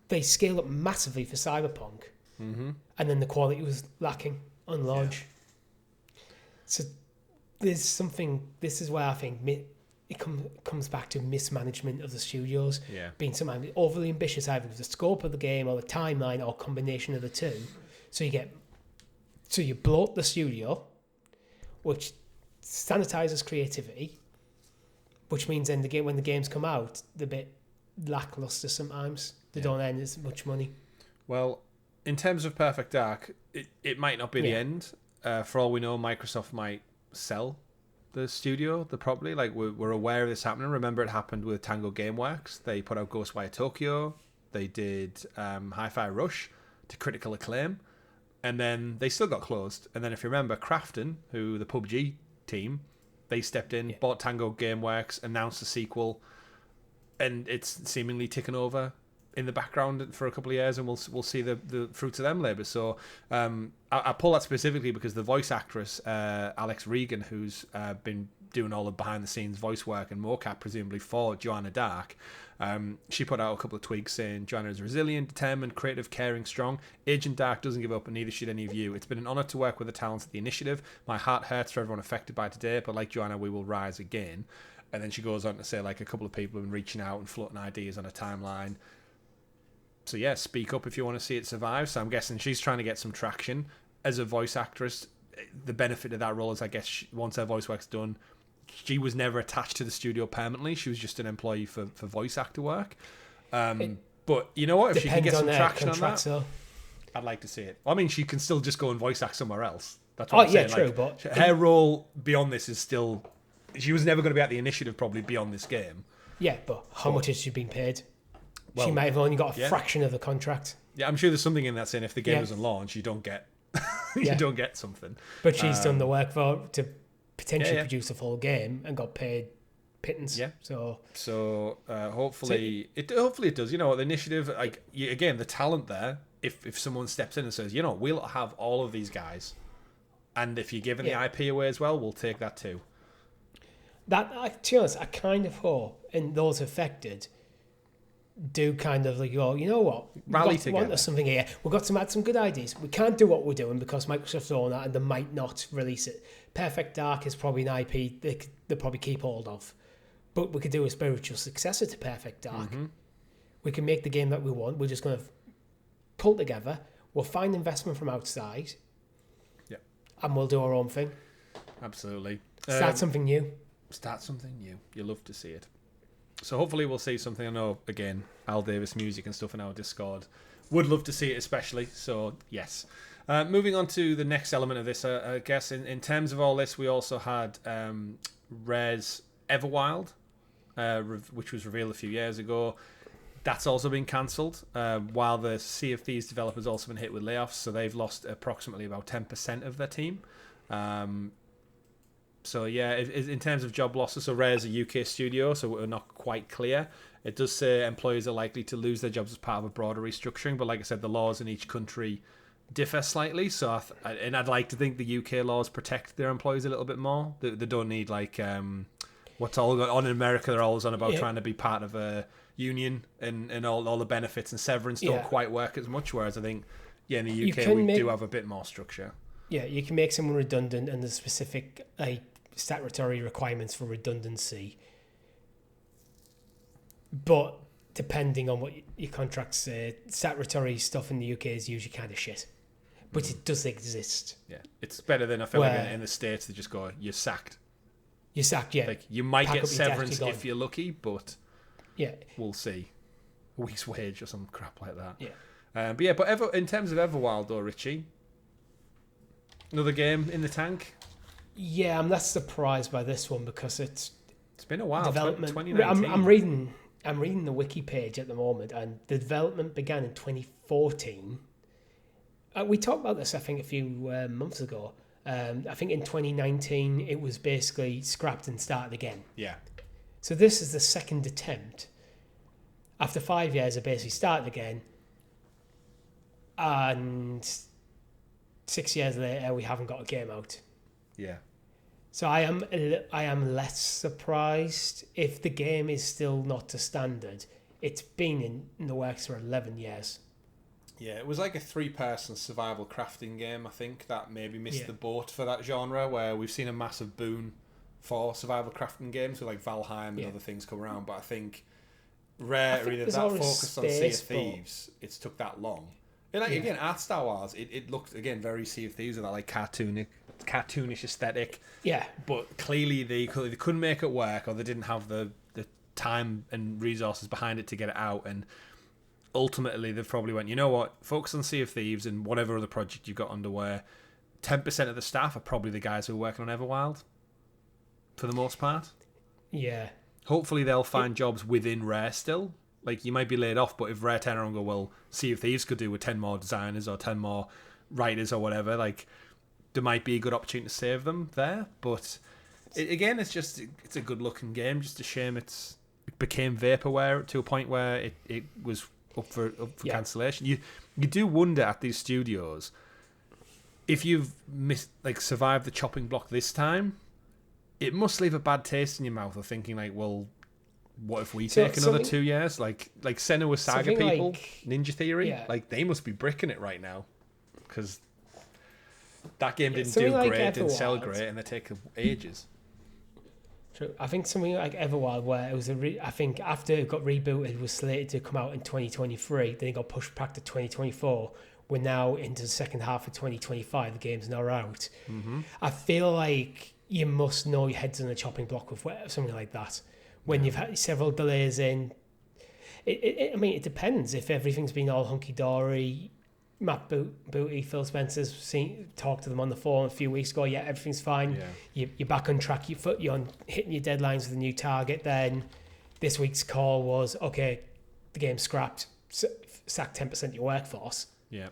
they scaled up massively for Cyberpunk, and then the quality was lacking on launch. Yeah. So there's something. This is where I think it comes back to mismanagement of the studios, being sometimes overly ambitious, either with the scope of the game or the timeline or combination of the two. So you bloat the studio, which sanitizes creativity, which means then when the games come out, they're a bit lackluster sometimes. They don't earn as much money. Well, in terms of Perfect Dark, it might not be the end. For all we know, Microsoft might sell the studio, the property. Like we're aware of this happening. Remember, it happened with Tango Gameworks. They put out Ghostwire Tokyo. They did Hi-Fi Rush to critical acclaim. And then they still got closed. And then if you remember, Krafton, who the PUBG team, they stepped in, bought Tango Gameworks, announced a sequel, and it's seemingly ticking over in the background for a couple of years, and we'll see the fruits of them labour. So I pull that specifically because the voice actress, Alex Regan, who's been doing all the behind-the-scenes voice work and mocap, presumably for Joanna Dark, she put out a couple of tweets saying Joanna is resilient, determined, creative, caring, strong. Agent Dark doesn't give up, and neither should any of you. It's been an honour to work with the talents of the initiative. My heart hurts for everyone affected by today, but like Joanna, we will rise again. And then she goes on to say, like, a couple of people have been reaching out and floating ideas on a timeline. So yeah, speak up if you want to see it survive. So I'm guessing she's trying to get some traction as a voice actress. The benefit of that role is, I guess, once her voice work's done, she was never attached to the studio permanently. She was just an employee for voice actor work. But you know what? If she can get some traction on that, I'd like to see it. I mean, she can still just go and voice act somewhere else. That's what I'm saying. True. Like, but her role beyond this is still... She was never going to be at the initiative probably beyond this game. Yeah, but how much has she been paid? Well, she might have only got a fraction of the contract. Yeah, I'm sure there's something in that saying if the game doesn't launch, you don't get don't get something. But she's done the work to potentially produce a full game and got paid pittance. Yeah. So hopefully it does. You know, the initiative, like again, the talent there. If someone steps in and says, you know, we'll have all of these guys, and if you're giving the IP away as well, we'll take that too. To be honest, I kind of hope, and those affected do kind of like go, you know what, rally together. Want something here. We've got to add some good ideas. We can't do what we're doing because Microsoft own that, and they might not release it. Perfect Dark is probably an IP they probably keep hold of, but we could do a spiritual successor to Perfect Dark. Mm-hmm. We can make the game that we want. We're just going to pull together. We'll find investment from outside. Yeah, and we'll do our own thing. Absolutely. Start something new. Start something new. You love to see it. So hopefully we'll see something. I know, again, Al Davis music and stuff in our Discord would love to see it especially. So yes. Moving on to the next element of this, I guess in terms of all this, we also had Rare's Everwild, which was revealed a few years ago. That's also been cancelled, while the Sea of Thieves developers also been hit with layoffs, so they've lost approximately about 10% of their team. So yeah, in terms of job losses, so Rare's a UK studio, so we're not quite clear. It does say employees are likely to lose their jobs as part of a broader restructuring, but like I said, the laws in each country differ slightly. So and I'd like to think the UK laws protect their employees a little bit more. They don't need like what's all going on in America. They're always on about trying to be part of a union and all the benefits and severance don't quite work as much. Whereas I think in the UK we do have a bit more structure. Yeah, you can make someone redundant and there's specific statutory requirements for redundancy. But depending on what your contracts say, statutory stuff in the UK is usually kind of shit. But it does exist. Yeah, it's better than I feel like in the States they just go, you're sacked. You're sacked, yeah. Like you might get severance if you're lucky, but yeah, we'll see. A week's wage or some crap like that. Yeah. But in terms of Everwild though, Richie, another game in the tank. Yeah, I'm less surprised by this one because it's been a while. Development. 2019. I'm reading the wiki page at the moment, and the development began in 2014. We talked about this, I think, a few months ago. I think in 2019 it was basically scrapped and started again. Yeah. So this is the second attempt. After 5 years, it basically started again, and 6 years later, we haven't got a game out. Yeah. So I am less surprised if the game is still not to standard. It's been in the works for 11 years. Yeah, it was like a 3-person survival crafting game, I think, that maybe missed the boat for that genre, where we've seen a massive boom for survival crafting games with like Valheim and other things come around. But I think Rare, either that focused on Sea of Thieves, it's took that long. And like, again, art style wise, it looked again very Sea of Thieves with that like cartoonish aesthetic. Yeah. But clearly they couldn't make it work, or they didn't have the time and resources behind it to get it out. And ultimately they probably went, you know what, focus on Sea of Thieves and whatever other project you've got underway. 10% of the staff are probably the guys who are working on Everwild, for the most part. Yeah. Hopefully they'll find jobs within Rare still. Like, you might be laid off, but if Rare turn around and go, well, Sea of Thieves could do with 10 more designers or 10 more writers or whatever, like, there might be a good opportunity to save them there. But again, it's a good looking game. Just a shame it became vaporware to a point where it was up for cancellation. You do wonder at these studios, if you've survived the chopping block this time, it must leave a bad taste in your mouth of thinking like, well, what if we take another 2 years? Like Senua Saga people, Ninja Theory, like they must be bricking it right now, because that game didn't do great, didn't sell great, and they take ages. True. I think something like Everwild, where it was I think after it got rebooted, it was slated to come out in 2023. Then it got pushed back to 2024. We're now into the second half of 2025. The game's now out. Mm-hmm. I feel like you must know your head's on a chopping block with something like that. When you've had several delays in, I mean, it depends. If everything's been all hunky-dory, Matt Booty, Phil Spencer's talked to them on the phone a few weeks ago. Yeah, everything's fine. Yeah. You're back on track. You're on hitting your deadlines with a new target. Then this week's call was, okay, the game's scrapped. Sack 10% of your workforce. Yeah.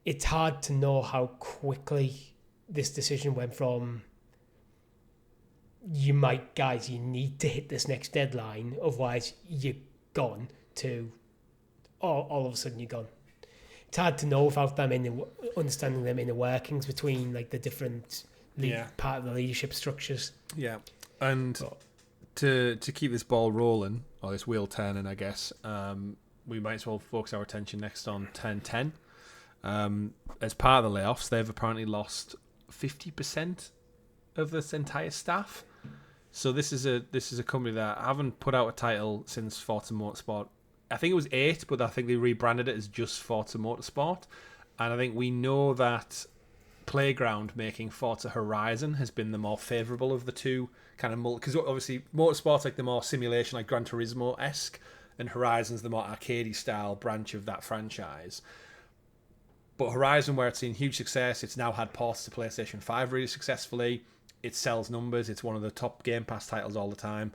It's hard to know how quickly this decision went from, you need to hit this next deadline, otherwise you're gone, to all of a sudden you're gone. It's hard to know without them understanding them inner workings between like the different part of the leadership structures. Yeah, and to keep this ball rolling, or this wheel turning, I guess, we might as well focus our attention next on 1010. As part of the layoffs, they've apparently lost 50% of this entire staff. So this is a company that haven't put out a title since Forza Motorsport. I think it was 8, but I think they rebranded it as just Forza Motorsport. And I think we know that Playground making Forza Horizon has been the more favourable of the two kind of, because obviously Motorsport's like the more simulation, like Gran Turismo-esque, and Horizon's the more arcadey style branch of that franchise. But Horizon, where it's seen huge success, it's now had ports to PlayStation 5 really successfully. It sells numbers. It's one of the top Game Pass titles all the time.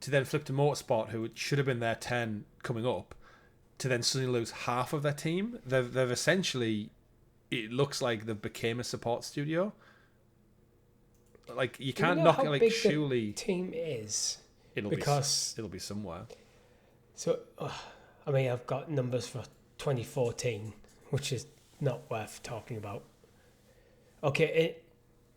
To then flip to Motorsport, who should have been their 10 coming up, to then suddenly lose half of their team. They've essentially, it looks like they've became a support studio. Like, you can't knock it, like, surely... the team is? It'll be somewhere. So, I mean, I've got numbers for 2014, which is not worth talking about. Okay,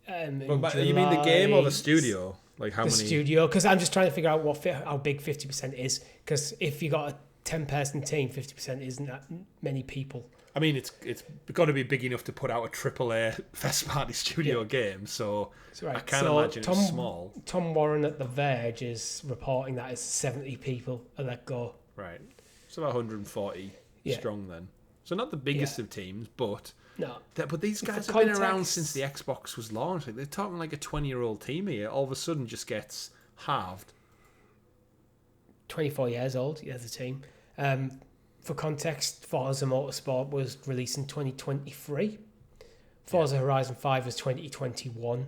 you mean the game or the studio? Like how many? The studio, because I'm just trying to figure out how big 50% is. Because if you got a 10-person team, 50% isn't that many people. I mean, it's got to be big enough to put out a AAA first-party studio game. So right. I can't imagine it's small. Tom Warren at The Verge is reporting that it's 70 people are let go. Right, so about 140 strong then. So not the biggest of teams, but no. But these guys have been around since the Xbox was launched. Like, they're talking like a 20-year-old team here. All of a sudden, just gets halved. 24 years old, as a team. For context, Forza Motorsport was released in 2023. Forza Horizon 5 was 2021.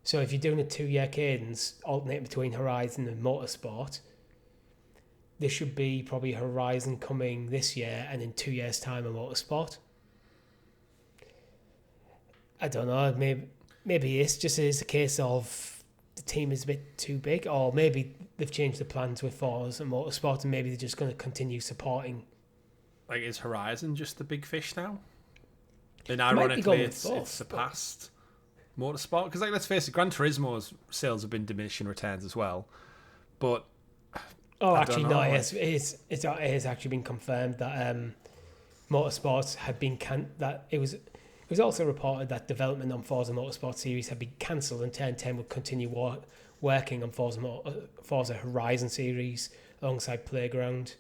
So if you're doing a 2-year cadence, alternating between Horizon and Motorsport, there should be probably Horizon coming this year, and in 2 years' time a Motorsport. I don't know. Maybe it's just is a case of the team is a bit too big, or maybe they've changed the plans with Forza and Motorsport, and maybe they're just going to continue supporting. Like, is Horizon just the big fish now? And ironically, it's surpassed Motorsport, because, like, let's face it, Gran Turismo's sales have been diminishing returns as well, but. It has actually been confirmed that Motorsports had been it was also reported that development on Forza Motorsport series had been cancelled, and Turn 10 would continue working on Forza Horizon series alongside Playground.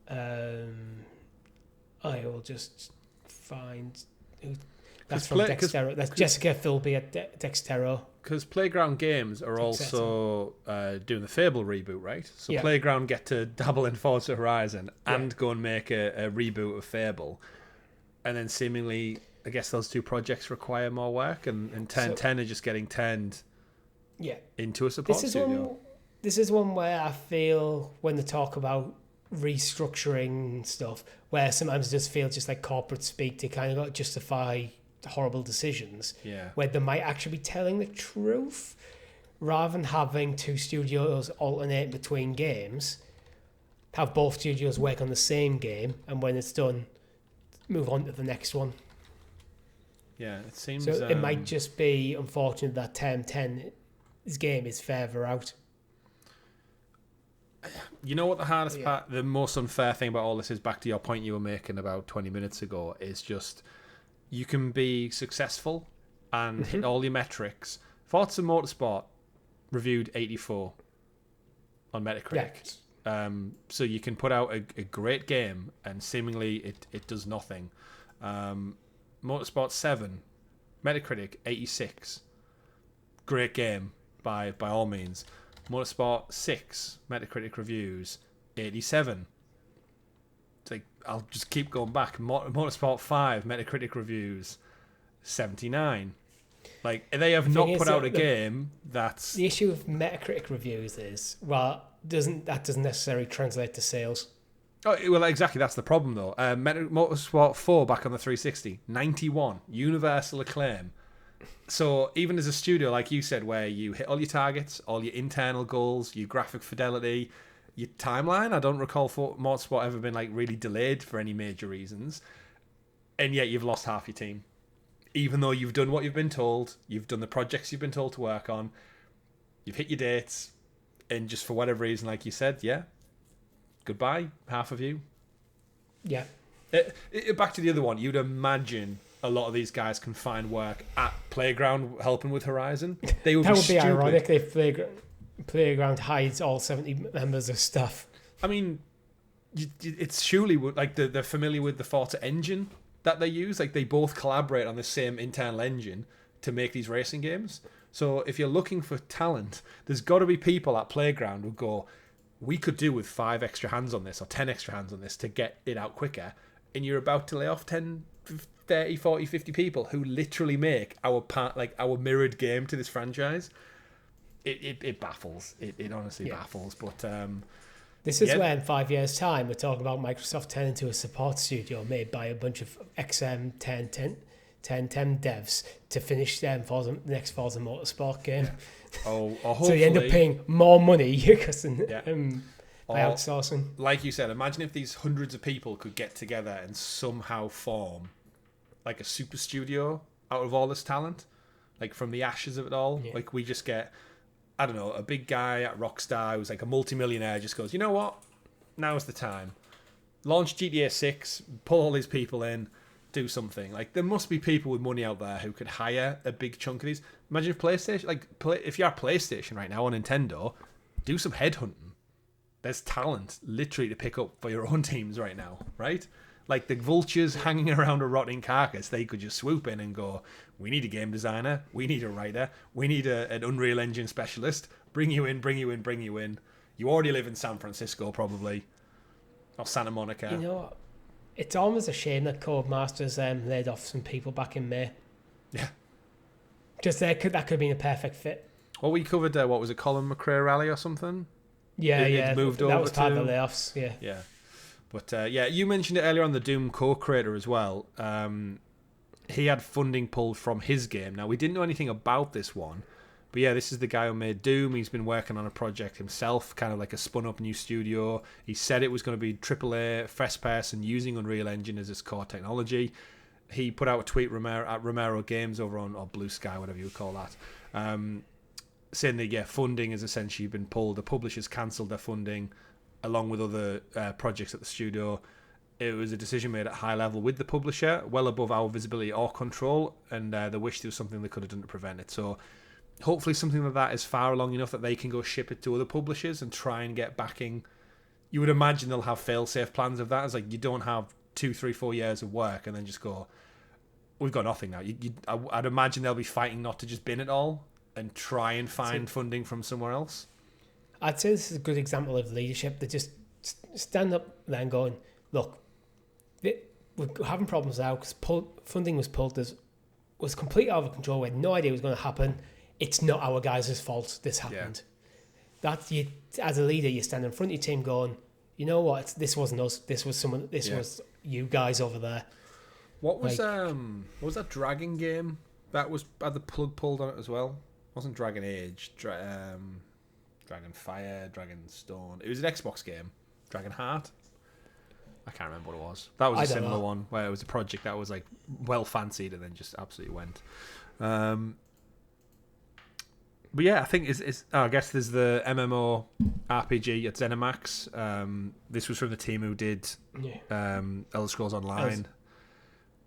I will just find who. That's from Dexterra. That's Jessica Philby at Dexterra. Because Playground Games are also doing the Fable reboot, right? So Playground get to dabble in Forza Horizon and go and make a reboot of Fable. And then seemingly, I guess those two projects require more work, and 10 are just getting turned into a support studio. This is one where I feel when they talk about restructuring stuff, where sometimes it just feels just like corporate speak to kind of justify horrible decisions, where they might actually be telling the truth rather than having two studios alternate between games. Have both studios work on the same game, and when it's done, move on to the next one. Yeah, it seems. So it might just be unfortunate that Term 10's game is further out. You know what the hardest part, the most unfair thing about all this is, back to your point you were making about 20 minutes ago, is just you can be successful and hit all your metrics. Forza Motorsport reviewed 84 on Metacritic. So you can put out a great game and seemingly it does nothing. Motorsport 7, Metacritic 86. Great game by all means. Motorsport 6, Metacritic reviews 87. It's like, I'll just keep going back. Motorsport 5, Metacritic reviews 79. Like, they have not put out a game that's... The issue with Metacritic reviews is, doesn't necessarily translate to sales. Oh, well, exactly. That's the problem, though. Motorsport 4 back on the 360, 91. Universal acclaim. So even as a studio, like you said, where you hit all your targets, all your internal goals, your graphic fidelity, your timeline, I don't recall Motorsport ever been like really delayed for any major reasons, and yet you've lost half your team. Even though you've done what you've been told, you've done the projects you've been told to work on, you've hit your dates, and just for whatever reason, like you said, goodbye, half of you. Yeah. Back to the other one, you'd imagine a lot of these guys can find work at Playground helping with Horizon. That would be ironic if Playground hides all 70 members of staff. I mean, it's surely like they're familiar with the Forza engine that they use. Like, they both collaborate on the same internal engine to make these racing games. So if you're looking for talent, there's got to be people at Playground who go, we could do with 5 extra hands on this or 10 extra hands on this to get it out quicker. And you're about to lay off 10, 30, 40, 50 people who literally make our mirrored game to this franchise. It baffles. It honestly baffles. But this is where in 5 years' time we're talking about Microsoft turning into a support studio made by a bunch of XM10 devs to finish them for the next Forza Motorsport game. Or so you end up paying more money because by outsourcing. Like you said, imagine if these hundreds of people could get together and somehow form like a super studio out of all this talent, like from the ashes of it all. Yeah. Like we just get, I don't know, a big guy at Rockstar who's like a multimillionaire just goes, you know what? Now's the time. Launch GTA 6, pull all these people in, do something. Like there must be people with money out there who could hire a big chunk of these. Imagine if PlayStation, if you're PlayStation right now or Nintendo, do some headhunting. There's talent literally to pick up for your own teams right now, right? Like the vultures hanging around a rotting carcass, they could just swoop in and go, we need a game designer, we need a writer, we need an Unreal Engine specialist, bring you in. You already live in San Francisco probably, or Santa Monica. You know what? It's almost a shame that Codemasters laid off some people back in May. Yeah. Just that could have been a perfect fit. Well, we covered, what was it, Colin McRae Rally or something? Yeah, it moved that over was part to of the layoffs, yeah. Yeah. But, you mentioned it earlier on, the Doom co-creator as well. He had funding pulled from his game. Now, we didn't know anything about this one. But yeah, this is the guy who made Doom. He's been working on a project himself, kind of like a spun-up new studio. He said it was going to be AAA, first person, using Unreal Engine as its core technology. He put out a tweet at Romero Games over on or Blue Sky, whatever you would call that, saying that, funding has essentially been pulled. The publishers cancelled their funding, along with other projects at the studio. It was a decision made at high level with the publisher, well above our visibility or control, and they wished there was something they could have done to prevent it. So hopefully something like that is far along enough that they can go ship it to other publishers and try and get backing. You would imagine they'll have fail-safe plans of that. It's like you don't have 2, 3, 4 years of work and then just go, we've got nothing now. I'd imagine they'll be fighting not to just bin it all and try and find funding from somewhere else. I'd say this is a good example of leadership. They just stand up there and going, look, we're having problems now because funding was pulled. Was completely out of control. We had no idea it was going to happen. It's not our guys' fault this happened. Yeah. As a leader, you stand in front of your team going, you know what, this wasn't us. This was someone. This was you guys over there. What was that Dragon game that had the plug pulled on it as well? It wasn't Dragon Age, Dragon Fire, Dragon Stone. It was an Xbox game, Dragon Heart. I can't remember what it was. That was a similar one where it was a project that was like well fancied and then just absolutely went. But yeah, I think I guess there's the MMO RPG at ZeniMax. This was from the team who did Elder Scrolls Online.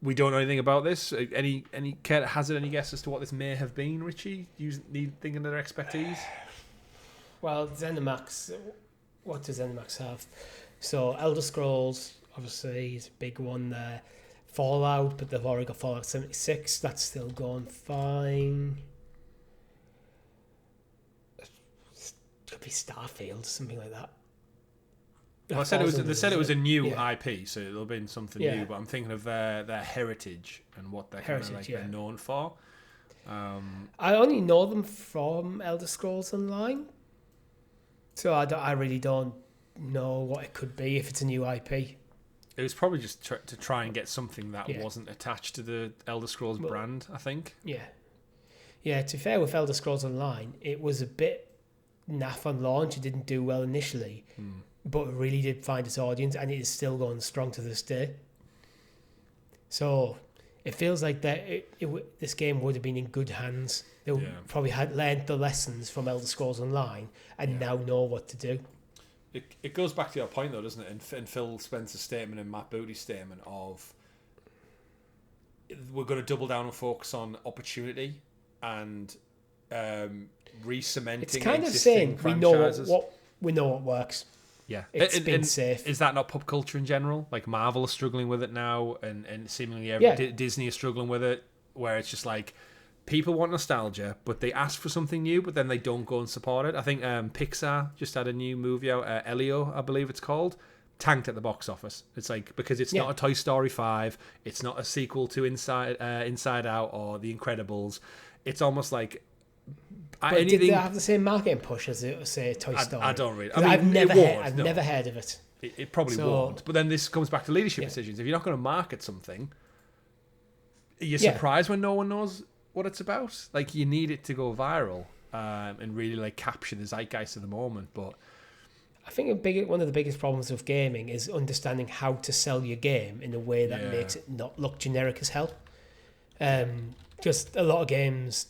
We don't know anything about this. Any care to hazard any guess as to what this may have been, Richie? You thinking of their expertise? Well, ZeniMax. What does ZeniMax have? So Elder Scrolls, obviously, is a big one there. Fallout, but they've already got Fallout 76. That's still going fine. Could be Starfield, something like that. Well, they said it was a new IP, so it'll have been something new. But I'm thinking of their heritage and what they're known for. I only know them from Elder Scrolls Online, so I really don't know what it could be if it's a new IP. It was probably just to try and get something that wasn't attached to the Elder Scrolls brand, I think. Yeah. To be fair, with Elder Scrolls Online, it was a bit naff on launch. It didn't do well initially, but it really did find its audience, and it is still going strong to this day. So it feels like that this game would have been in good hands. They probably had learned the lessons from Elder Scrolls Online and now know what to do. It goes back to your point, though, doesn't it? And Phil Spencer's statement and Matt Booty's statement of we're going to double down and focus on opportunity and re-cementing. It's kind of saying franchises. we know what works. Yeah, it's been safe. Is that not pop culture in general? Like Marvel is struggling with it now, and seemingly Disney is struggling with it, where it's just like people want nostalgia, but they ask for something new, but then they don't go and support it. I think Pixar just had a new movie out, Elio, I believe it's called, tanked at the box office. It's like, because it's not a Toy Story 5, it's not a sequel to Inside Out or The Incredibles. It's almost like... But did they have the same marketing push as, say, Toy Story? I don't really... I've never heard of it. It probably won't. But then this comes back to leadership decisions. If you're not going to market something, are you surprised when no one knows what it's about? Like, you need it to go viral and really like capture the zeitgeist of the moment. But I think one of the biggest problems with gaming is understanding how to sell your game in a way that makes it not look generic as hell. Just a lot of games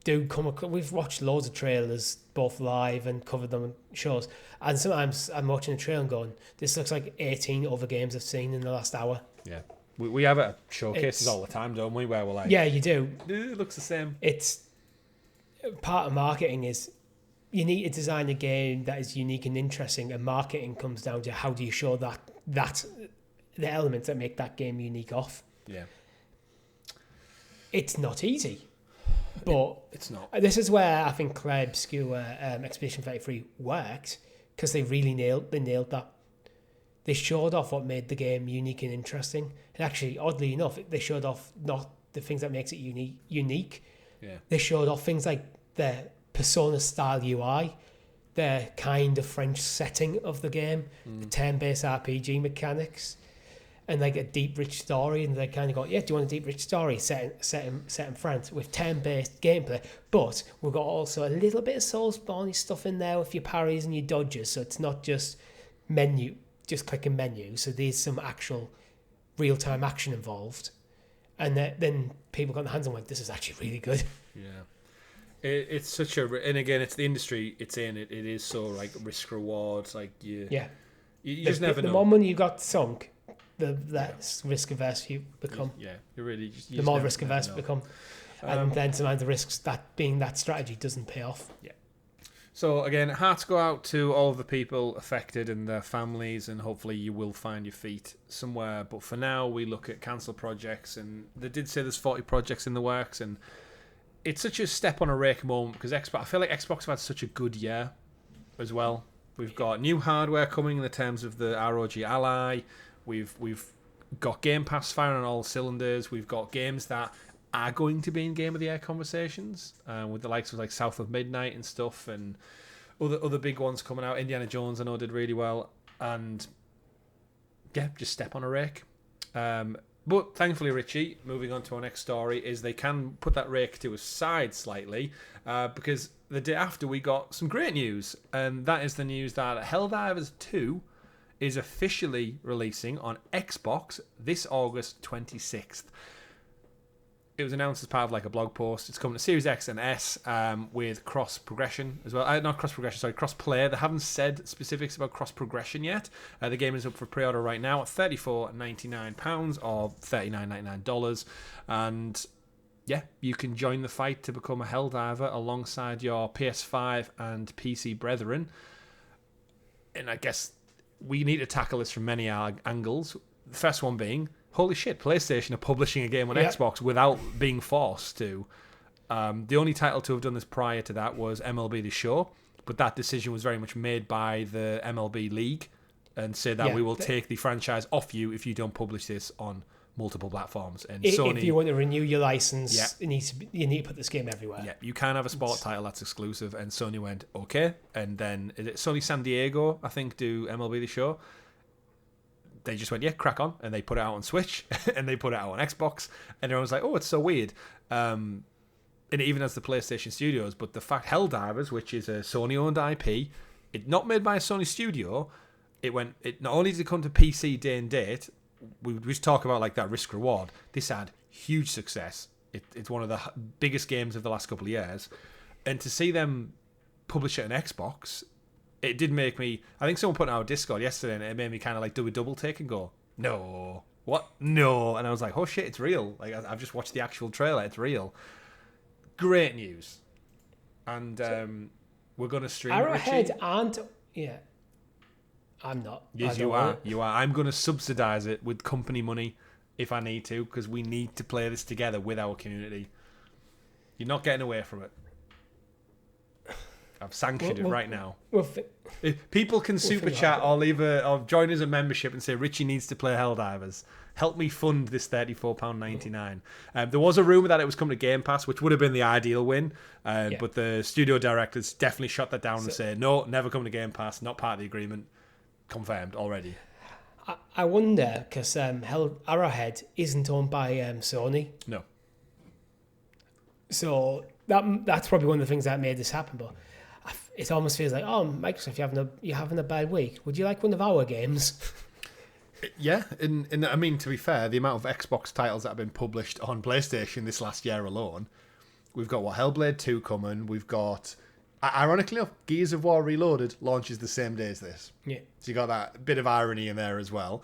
do come across. We've watched loads of trailers, both live and covered them on shows, and sometimes I'm watching a trailer and going, this looks like 18 other games I've seen in the last hour. Yeah, we have it at showcases all the time, don't we, where we're like, yeah, you do, it looks the same. It's part of marketing is you need to design a game that is unique and interesting, and marketing comes down to how do you show that the elements that make that game unique off. Yeah, it's not easy. But it's not. This is where I think Claire Obscure Expedition 33 worked, because they really nailed that. They showed off what made the game unique and interesting. And actually, oddly enough, they showed off not the things that makes it unique. Yeah. They showed off things like the Persona style UI, the kind of French setting of the game, the turn-based RPG mechanics, and like a deep, rich story. And they kind of go, yeah, do you want a deep, rich story set in France with turn-based gameplay? But we've got also a little bit of Soulsborne stuff in there with your parries and your dodges. So it's not just just clicking menu. So there's some actual real-time action involved. And then people got their hands on like, this is actually really good. Yeah. It's such a... And again, it's the industry it's in. It is so like risk-rewards. Like you just never know. The more money you got sunk, the less risk averse you become. Yeah, you really just... The more risk averse you become. And then sometimes the risks that being that strategy doesn't pay off. Yeah. So again, hearts go out to all of the people affected and their families, and hopefully you will find your feet somewhere. But for now, we look at cancelled projects, and they did say there's 40 projects in the works, and it's such a step on a rake moment because I feel like Xbox have had such a good year as well. We've got new hardware coming in the terms of the ROG Ally. We've got Game Pass firing on all cylinders. We've got games that are going to be in Game of the Year conversations with the likes of like South of Midnight and stuff, and other big ones coming out. Indiana Jones I know did really well, and yeah, just step on a rake. But thankfully, Richie, moving on to our next story, is they can put that rake to a side slightly because the day after we got some great news, and that is the news that Helldivers 2 is officially releasing on Xbox this August 26th. It was announced as part of like a blog post. It's coming to Series X and S with cross progression as well. Not cross progression, sorry, cross play. They haven't said specifics about cross progression yet. The game is up for pre-order right now at £34.99 or $39.99, and yeah, you can join the fight to become a Helldiver alongside your PS5 and PC brethren. And I guess we need to tackle this from many angles. The first one being, holy shit, PlayStation are publishing a game on Xbox without being forced to. The only title to have done this prior to that was MLB The Show, but that decision was very much made by the MLB League and said that we will take the franchise off you if you don't publish this on multiple platforms. And Sony, if you want to renew your license, you need to put this game everywhere. Yeah, you can have a sport title that's exclusive, and Sony went, okay. And then Sony San Diego, I think, do MLB The Show. They just went, yeah, crack on, and they put it out on Switch, and they put it out on Xbox, and everyone was like, oh, it's so weird. And it even has the PlayStation Studios, but the fact Helldivers, which is a Sony-owned IP, it not made by a Sony studio, it not only did it come to PC day and date, we just talk about like that risk reward. This had huge success. It's one of the biggest games of the last couple of years, and to see them publish it on Xbox, it did make me... I think someone put it out on Discord yesterday, and it made me kind of like do a double take and go, no, what? No. And I was like, oh shit, it's real. Like I've just watched the actual trailer. It's real. Great news. And we're going to stream Arrowhead it, and... Yeah. I'm not. Yes, you are. You are. I'm going to subsidise it with company money if I need to, because we need to play this together with our community. You're not getting away from it. I've sanctioned it right now. If people can super chat or or join as a membership and say Richie needs to play Helldivers. Help me fund this £34.99. There was a rumour that it was coming to Game Pass, which would have been the ideal win. But the studio directors definitely shut that down and say, no, never come to Game Pass, not part of the agreement. Confirmed already. I wonder, because Arrowhead isn't owned by Sony. No. So that's probably one of the things that made this happen. But it almost feels like, oh, Microsoft, you're having a bad week. Would you like one of our games? Yeah, and I mean, to be fair, the amount of Xbox titles that have been published on PlayStation this last year alone, we've got Hellblade 2 coming, we've got, ironically enough, Gears of War Reloaded launches the same day as this. Yeah. So you got that bit of irony in there as well.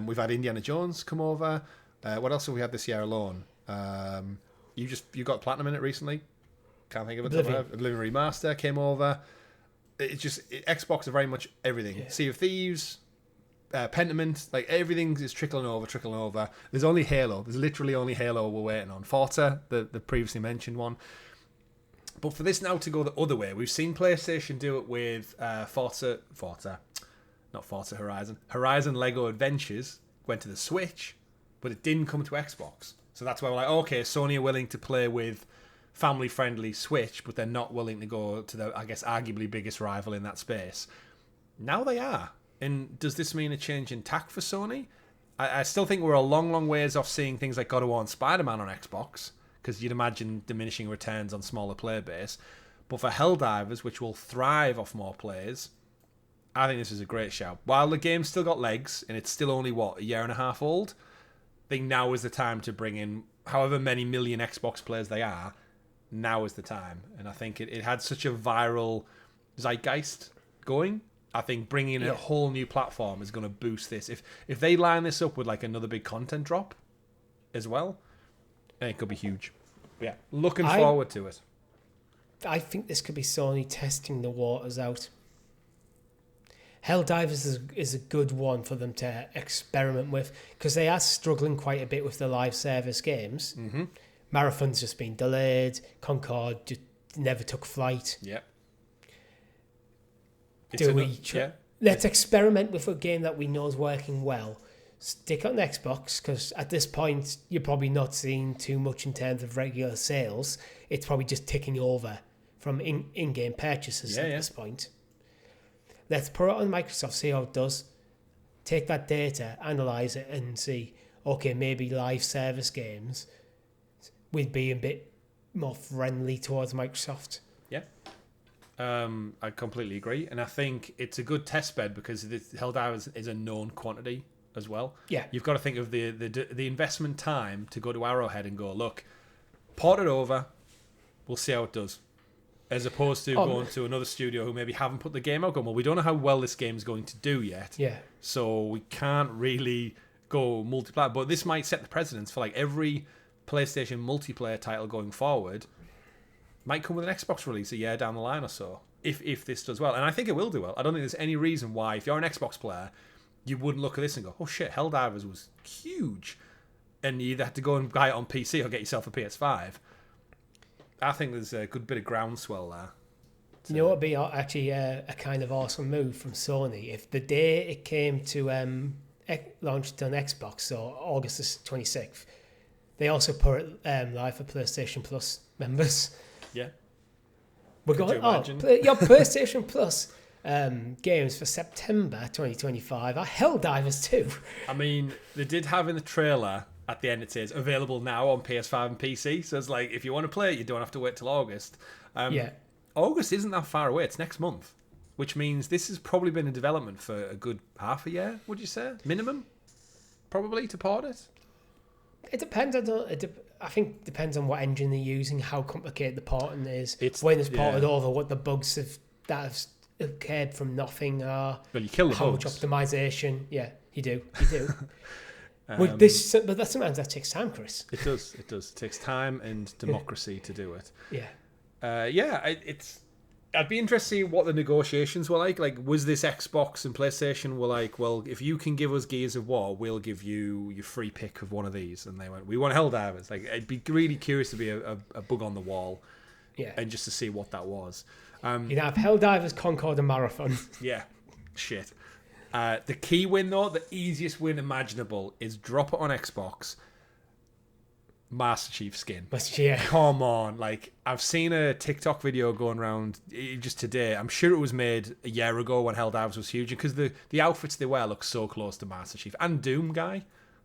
We've had Indiana Jones come over. What else have we had this year alone? You got Platinum in it recently? Can't think of it. Oblivion Remaster came over. It's just Xbox are very much everything. Yeah. Sea of Thieves, Pentiment, like everything is trickling over. There's only Halo. There's literally only Halo we're waiting on. Forza, the previously mentioned one. But for this now to go the other way, we've seen PlayStation do it with Horizon Lego Adventures went to the Switch, but it didn't come to Xbox. So that's why we're like, okay, Sony are willing to play with family-friendly Switch, but they're not willing to go to the, I guess, arguably biggest rival in that space. Now they are. And does this mean a change in tack for Sony? I still think we're a long, long ways off seeing things like God of War and Spider-Man on Xbox, because you'd imagine diminishing returns on smaller player base. But for Helldivers, which will thrive off more players, I think this is a great shout. While the game's still got legs, and it's still only, a year and a half old, I think now is the time to bring in however many million Xbox players they are. Now is the time. And I think it had such a viral zeitgeist going. I think bringing in a whole new platform is going to boost this. If they line this up with like another big content drop as well, then it could be huge. But yeah, looking forward to it. I think this could be Sony testing the waters out. Helldivers is a good one for them to experiment with, because they are struggling quite a bit with the live service games. Mm-hmm. Marathon's just been delayed. Concord just never took flight. Yeah. Let's experiment with a game that we know is working well. Stick on Xbox, because at this point you're probably not seeing too much in terms of regular sales. It's probably just ticking over from in-game purchases at this point. Let's put it on Microsoft, see how it does. Take that data, analyze it, and see, okay, maybe live service games would be a bit more friendly towards Microsoft. Yeah. I completely agree. And I think it's a good test bed because Helldivers is a known quantity as well. Yeah. You've got to think of the investment time to go to Arrowhead and go, look, port it over, we'll see how it does. As opposed to going to another studio who maybe haven't put the game out, going, well, we don't know how well this game's going to do yet. Yeah. So we can't really go multiplayer. But this might set the precedence for like every PlayStation multiplayer title going forward might come with an Xbox release a year down the line or so, if this does well. And I think it will do well. I don't think there's any reason why, if you're an Xbox player, you wouldn't look at this and go, oh shit, Helldivers was huge. And you either have to go and buy it on PC or get yourself a PS5. I think there's a good bit of groundswell there. You know what would be actually a kind of awesome move from Sony? If the day it came to launched on Xbox, so August 26th, they also put it live for PlayStation Plus members. Yeah. We're going, your PlayStation Plus games for September 2025 are Helldivers 2. I mean, they did have in the trailer, at the end it says, available now on PS5 and PC. So it's like, if you want to play it, you don't have to wait till August. August isn't that far away. It's next month, which means this has probably been in development for a good half a year, would you say? Minimum, probably, to port it? It depends. I think it depends on what engine they're using, how complicated the porting is, when it's ported over, what the bugs that have occurred from nothing are. Well, you kill the how bugs. Much optimization. Yeah, you do. But sometimes that takes time, Chris. It does. It takes time and democracy to do it. Yeah. I'd be interested to see what the negotiations were like. Like, was this Xbox and PlayStation were like, well, if you can give us Gears of War, we'll give you your free pick of one of these. And they went, we want Helldivers. Like, I'd be really curious to be a bug on the wall, and just to see what that was. You'd have Helldivers, Concord, and Marathon. Yeah, shit. The key win though, the easiest win imaginable, is drop it on Xbox. Master Chief skin. Come on, like I've seen a TikTok video going around just today. I'm sure it was made a year ago when Helldivers was huge, because the outfits they wear look so close to Master Chief. And Doom Guy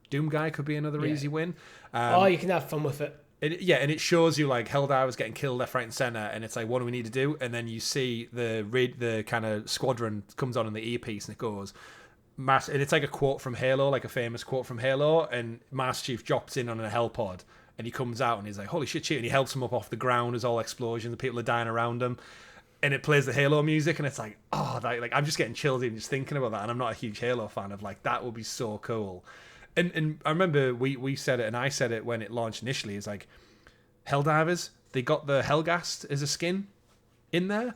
could be another easy win. You can have fun with it. And it shows you like Helldivers getting killed left, right, and center, and it's like, what do we need to do? And then you see the kind of squadron comes on in the earpiece, and it goes. And it's like a quote from Halo, like a famous quote from Halo, and Master Chief drops in on a hell pod, and he comes out and he's like, holy shit, and he helps him up off the ground. There's all explosions, the people are dying around him, and it plays the Halo music, and it's like, like I'm just getting chilled even just thinking about that, and I'm not a huge Halo fan. Of like, that would be so cool. And I remember we said it, and I said it when it launched initially, is like, Helldivers, they got the Hellgast as a skin in there,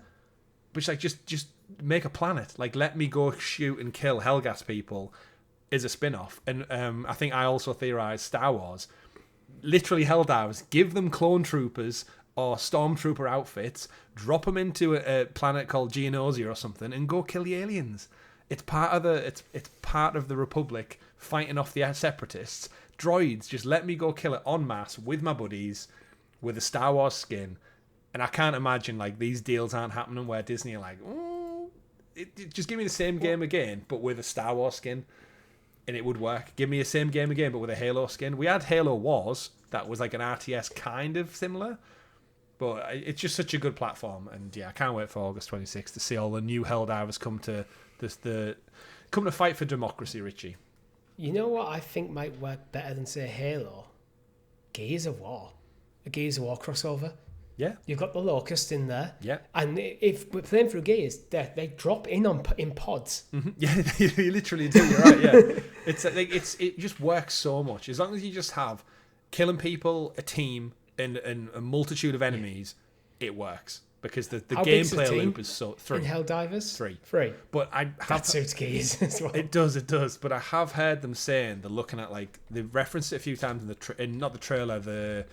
which like just make a planet. Like, let me go shoot and kill Hellgast people is a spin-off. And I think I also theorized Star Wars. Literally Helldivers, give them clone troopers or stormtrooper outfits, drop them into a planet called Geonosia or something, and go kill the aliens. It's part of the Republic fighting off the separatists. Droids, just let me go kill it en masse with my buddies with a Star Wars skin. And I can't imagine like these deals aren't happening where Disney are like, just give me the same game again, but with a Star Wars skin, and it would work. Give me the same game again, but with a Halo skin. We had Halo Wars, that was like an RTS kind of similar, but it's just such a good platform. And yeah, I can't wait for August 26th to see all the new Helldivers come to fight for democracy, Richie. You know what I think might work better than, say, Halo? Gears of War. A Gears of War crossover. Yeah. You've got the Locust in there. Yeah. And if we're playing through Gears, they drop in pods. Mm-hmm. Yeah, you literally do. You're right, yeah. It just works so much. As long as you just have killing people, a team, and a multitude of enemies, it works. Because the gameplay loop is so... 3. In Helldivers? 3. But that suits Gears as well. It does. But I have heard them saying, they're looking at, like... They've referenced it a few times in not the trailer, the...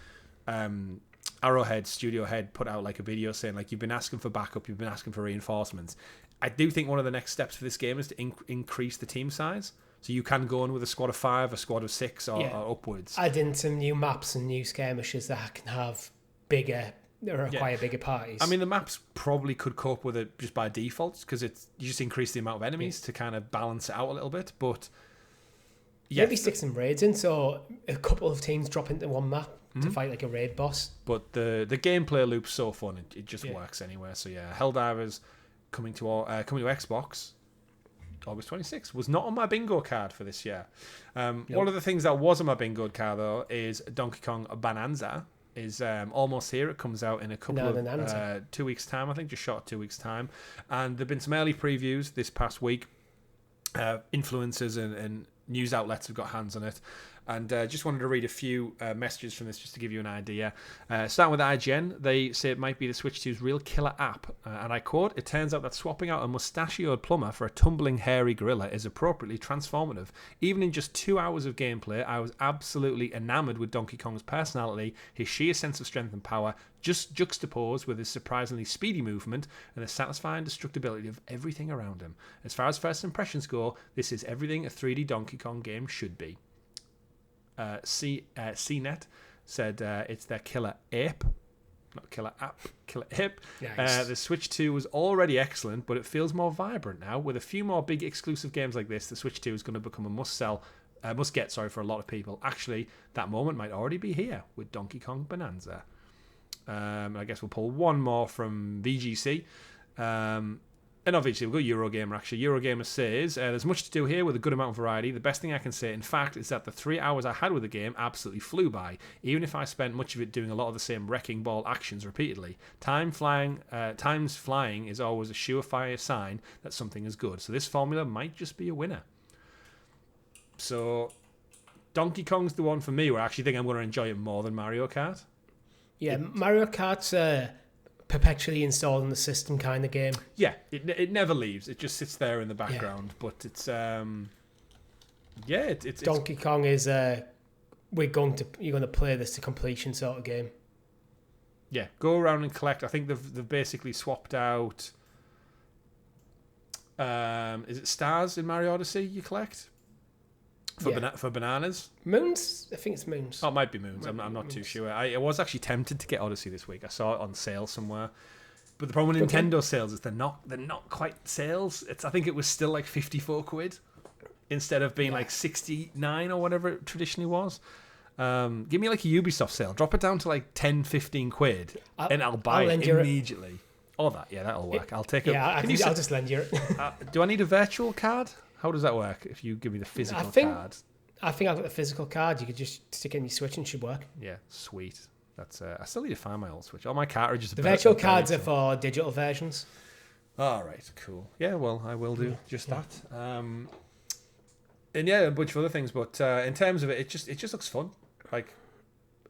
Arrowhead, Studio Head put out like a video saying like, you've been asking for backup, you've been asking for reinforcements. I do think one of the next steps for this game is to increase the team size, so you can go in with a squad of 5, a squad of 6, or upwards. Add in some new maps and new skirmishes that can have bigger parties. I mean, the maps probably could cope with it just by default, because you just increase the amount of enemies to kind of balance it out a little bit. But maybe stick some raids in, so a couple of teams drop into one map to fight like a raid boss. But the gameplay loop's so fun, it just works anywhere. So yeah, Helldivers coming to Xbox August 26th was not on my bingo card for this year. One of the things that was on my bingo card though is Donkey Kong Bananza is almost here. It comes out in a couple of 2 weeks time, I think, just short of 2 weeks time. And there've been some early previews this past week. Influencers and news outlets have got hands on it. And just wanted to read a few messages from this just to give you an idea. Starting with IGN, they say it might be the Switch 2's real killer app. And I quote, "It turns out that swapping out a mustachioed plumber for a tumbling hairy gorilla is appropriately transformative. Even in just 2 hours of gameplay, I was absolutely enamored with Donkey Kong's personality, his sheer sense of strength and power, just juxtaposed with his surprisingly speedy movement and the satisfying destructibility of everything around him. As far as first impressions go, this is everything a 3D Donkey Kong game should be." CNET said it's their killer ape, not killer app, killer ape. Nice. The Switch 2 was already excellent, but it feels more vibrant now. With a few more big exclusive games like this, the Switch 2 is going to become a must get for a lot of people. Actually, that moment might already be here with Donkey Kong Bananza. I guess we'll pull one more from VGC. And obviously, we've got Eurogamer, actually. Eurogamer says, there's much to do here with a good amount of variety. The best thing I can say, in fact, is that the 3 hours I had with the game absolutely flew by, even if I spent much of it doing a lot of the same wrecking ball actions repeatedly. Time's flying is always a surefire sign that something is good. So this formula might just be a winner. So Donkey Kong's the one for me where I actually think I'm going to enjoy it more than Mario Kart. Yeah, Mario Kart's perpetually installed in the system kind of game. Yeah, it never leaves. It just sits there in the background. But it's it's Donkey Kong is you're going to play this to completion sort of game. Yeah, go around and collect. I think they've basically swapped out. Is it stars in Mario Odyssey you collect for bananas? Moons? I think it's moons. Oh, it might be moons. I'm not too sure. I was actually tempted to get Odyssey this week. I saw it on sale somewhere. But the problem with Nintendo sales is they're not quite sales. I think it was still like 54 quid instead of being like 69 or whatever it traditionally was. Give me like a Ubisoft sale. Drop it down to like 10, 15 quid and I'll buy it immediately. Or that, that'll work. I'll take it. Yeah, I'll just lend you it. Do I need a virtual card? How does that work if you give me the physical card? I think I've got the physical card. You could just stick it in your Switch and it should work. Yeah, sweet. That's I still need to find my old Switch. All my cartridges. The virtual cards are for digital versions. All right, cool. Yeah, well, I will do just that. And yeah, a bunch of other things. But in terms of it, it just looks fun. Like,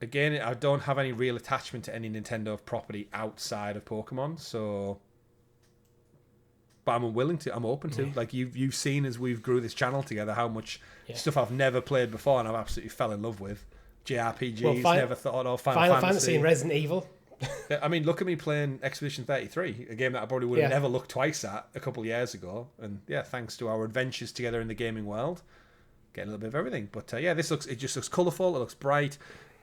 again, I don't have any real attachment to any Nintendo property outside of Pokemon, so. But I'm willing to. I'm open to. Like you've seen as we've grew this channel together, how much stuff I've never played before and I've absolutely fell in love with. JRPGs, never thought of. Final Fantasy and Resident Evil. I mean, look at me playing Expedition 33, a game that I probably would have never looked twice at a couple of years ago. And thanks to our adventures together in the gaming world, getting a little bit of everything. But it just looks colourful. It looks bright.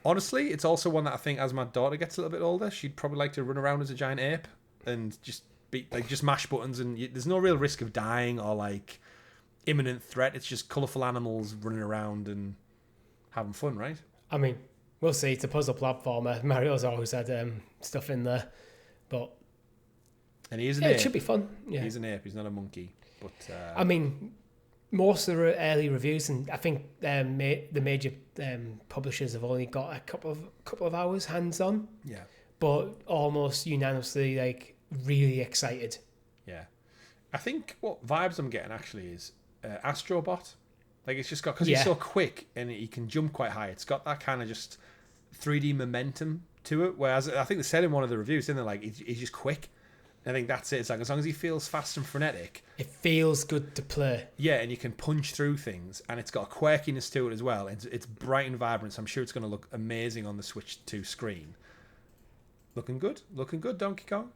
Honestly, it's also one that I think as my daughter gets a little bit older, she'd probably like to run around as a giant ape and just mash buttons, and there's no real risk of dying or like imminent threat. It's just colourful animals running around and having fun, right? I mean, we'll see. It's a puzzle platformer. Mario's always had stuff in there, but he is an ape. It should be fun. Yeah, he's an ape. He's not a monkey. But I mean, most of the early reviews, and I think the major publishers have only got a couple of hours hands on. Yeah, but almost unanimously like really excited. Yeah, I think what vibes I'm getting actually is Astrobot. Like it's just got, because he's so quick and he can jump quite high. It's got that kind of just 3D momentum to it. Whereas I think they said in one of the reviews, didn't they? Like he's just quick. I think that's it. It's like as long as he feels fast and frenetic, it feels good to play. Yeah, and you can punch through things, and it's got a quirkiness to it as well. It's bright and vibrant. So I'm sure it's going to look amazing on the Switch 2 screen. Looking good, Donkey Kong.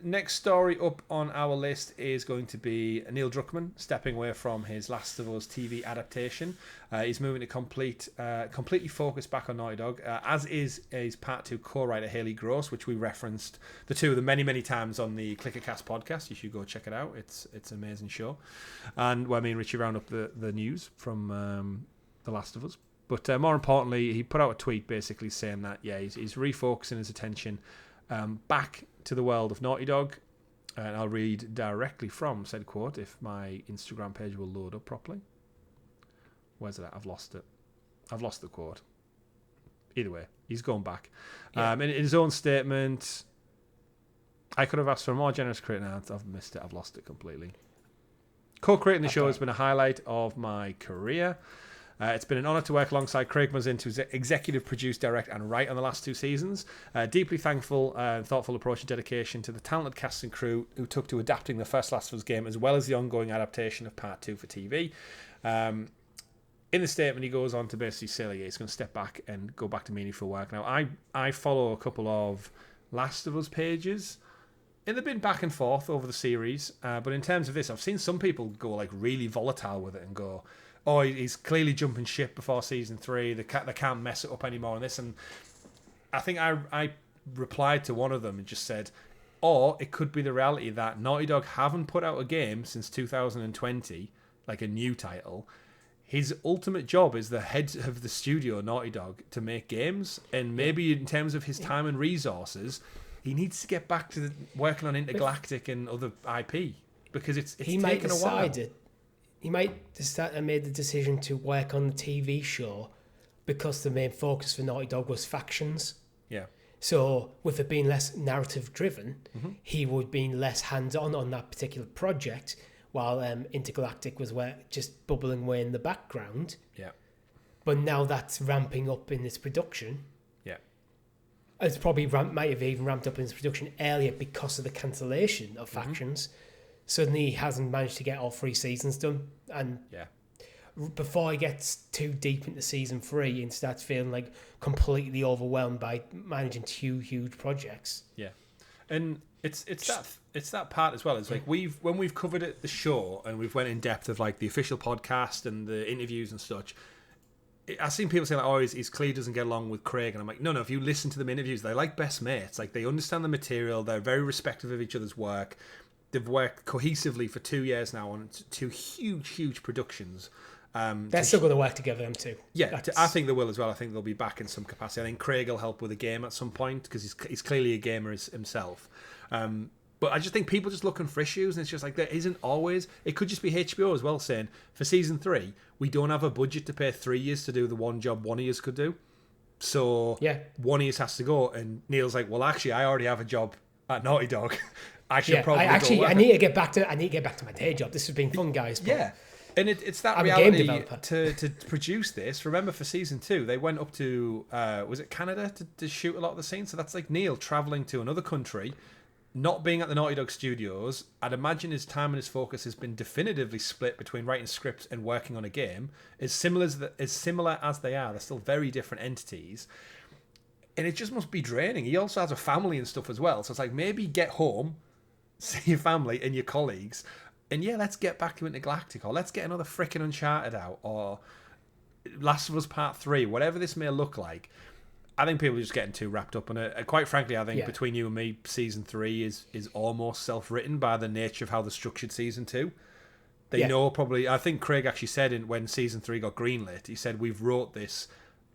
Next story up on our list is going to be Neil Druckmann stepping away from his Last of Us TV adaptation. He's moving to completely focus back on Naughty Dog, as is his Part 2 co-writer Haley Gross, which we referenced the two of them many times on the Clickercast podcast. You should go check it out. It's an amazing show. And me and Richie round up the news from The Last of Us. But more importantly, he put out a tweet basically saying that he's refocusing his attention back to the world of Naughty Dog, and I'll read directly from said quote if my Instagram page will load up properly. Where's it at? I've lost it. I've lost the quote. Either way, he's going back. In his own statement, I could have asked for a more generous credit. Now I've missed it. I've lost it completely. Co-creating the show has been a highlight of my career. It's been an honour to work alongside Craig Mazin to executive produce, direct and write on the last two seasons. Deeply thankful and thoughtful approach and dedication to the talented cast and crew who took to adapting the first Last of Us game, as well as the ongoing adaptation of Part 2 for TV. In the statement, he goes on to basically say he's going to step back and go back to meaningful work. Now, I follow a couple of Last of Us pages, and they've been back and forth over the series. But in terms of this, I've seen some people go like really volatile with it and go, oh, he's clearly jumping ship before season 3. They can't mess it up anymore on this. And I think I replied to one of them and just said, or it could be the reality that Naughty Dog haven't put out a game since 2020, like a new title. His ultimate job is the head of the studio, Naughty Dog, to make games. And maybe in terms of his time and resources, he needs to get back to working on Intergalactic and other IP, because it's taken a while. He might have made the decision to work on the TV show because the main focus for Naughty Dog was factions. Yeah. So with it being less narrative driven, he would be less hands-on on that particular project, while Intergalactic was just bubbling away in the background. Yeah. But now that's ramping up in its production. Yeah. It's probably might have even ramped up into production earlier because of the cancellation of factions. Suddenly he hasn't managed to get all 3 seasons done, and before he gets too deep into season 3 and starts feeling like completely overwhelmed by managing 2 huge projects. Yeah, and it's that part as well. It's like when we've covered it, the show, and we've went in depth of like the official podcast and the interviews and such. I've seen people say like, "Oh, he's clearly doesn't get along with Craig," and I'm like, no. If you listen to them interviews, they're like best mates. Like they understand the material. They're very respectful of each other's work. They've worked cohesively for 2 years now on 2 huge productions. They're still going to work together, them too. Yeah, I think they will as well. I think they'll be back in some capacity. I think Craig will help with a game at some point because he's clearly a gamer himself. But I just think people just looking for issues, and it's just like there isn't always. It could just be HBO as well saying for season 3 we don't have a budget to pay 3 years to do the one job one of us could do. So one of us has to go, and Neil's like, well, actually, I already have a job at Naughty Dog. I should probably. I need to get back to my day job. This has been fun, guys. Yeah. And it's that reality to produce this. Remember, for season 2, they went up to was it Canada to shoot a lot of the scenes. So that's like Neil traveling to another country, not being at the Naughty Dog studios. I'd imagine his time and his focus has been definitively split between writing scripts and working on a game. As similar as they are, they're still very different entities. And it just must be draining. He also has a family and stuff as well. So it's like maybe get home, see your family and your colleagues. And let's get back into Galactic, or let's get another freaking Uncharted out, or Last of Us Part 3, whatever this may look like. I think people are just getting too wrapped up in it. Quite frankly, I think between you and me, Season 3 is almost self-written by the nature of how they structured Season 2. They know probably... I think Craig actually said when Season 3 got greenlit, he said, we've wrote this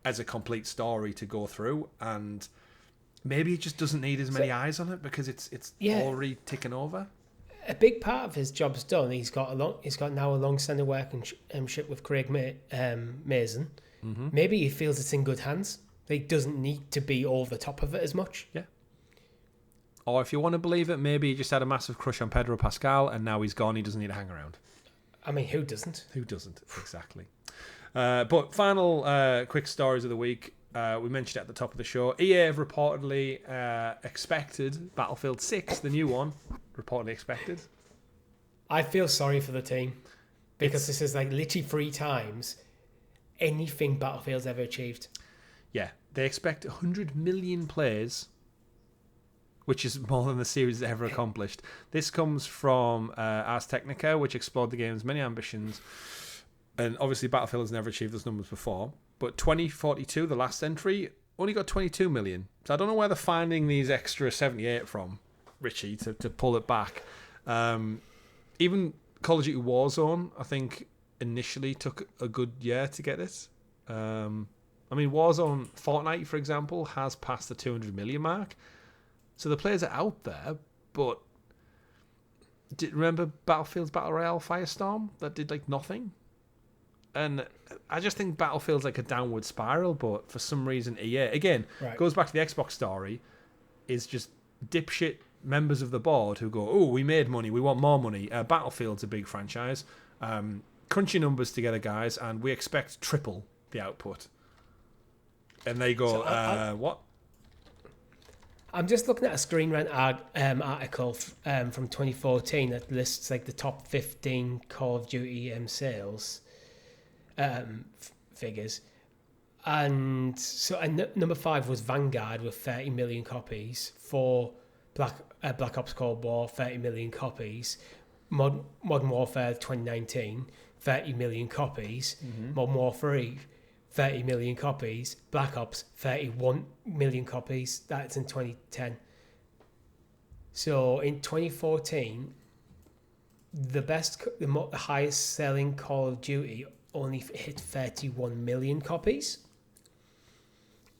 as a complete story to go through, and maybe it just doesn't need as many eyes on it because it's already ticking over. A big part of his job's done. He's got now a long-standing workmanship with Craig Mazin. Mm-hmm. Maybe he feels it's in good hands. He doesn't need to be over the top of it as much. Yeah. Or if you want to believe it, maybe he just had a massive crush on Pedro Pascal, and now he's gone. He doesn't need to hang around. I mean, who doesn't? Who doesn't? Exactly. But final quick stories of the week. We mentioned at the top of the show, EA have reportedly expected Battlefield 6, the new one, reportedly expected. I feel sorry for the team because this is like literally 3 times anything Battlefield's ever achieved. Yeah, they expect 100 million players, which is more than the series has ever accomplished. This comes from Ars Technica, which explored the game's many ambitions. And obviously Battlefield has never achieved those numbers before. But 2042, the last entry, only got 22 million. So I don't know where they're finding these extra 78 from, Richie, to pull it back. Even Call of Duty Warzone, I think, initially took a good year to get it. I mean, Warzone, Fortnite, for example, has passed the 200 million mark. So the players are out there, but remember Battlefield's Battle Royale Firestorm? That did, like, nothing? And I just think Battlefield's like a downward spiral, but for some reason, EA, again, goes back to the Xbox story, is just dipshit members of the board who go, oh, we made money, we want more money. Battlefield's a big franchise. Crunch your numbers together, guys, and we expect triple the output. And they go, what? I'm just looking at a Screen Rant article from 2014 that lists like the top 15 Call of Duty sales figures, and so number 5 was Vanguard with 30 million copies. 4, Black Ops Cold War, 30 million copies. Modern Warfare 2019, 30 million copies. Modern Warfare 3, 30 million copies. Black Ops, 31 million copies. That's in 2010. So in 2014, the highest selling Call of Duty only hit 31 million copies.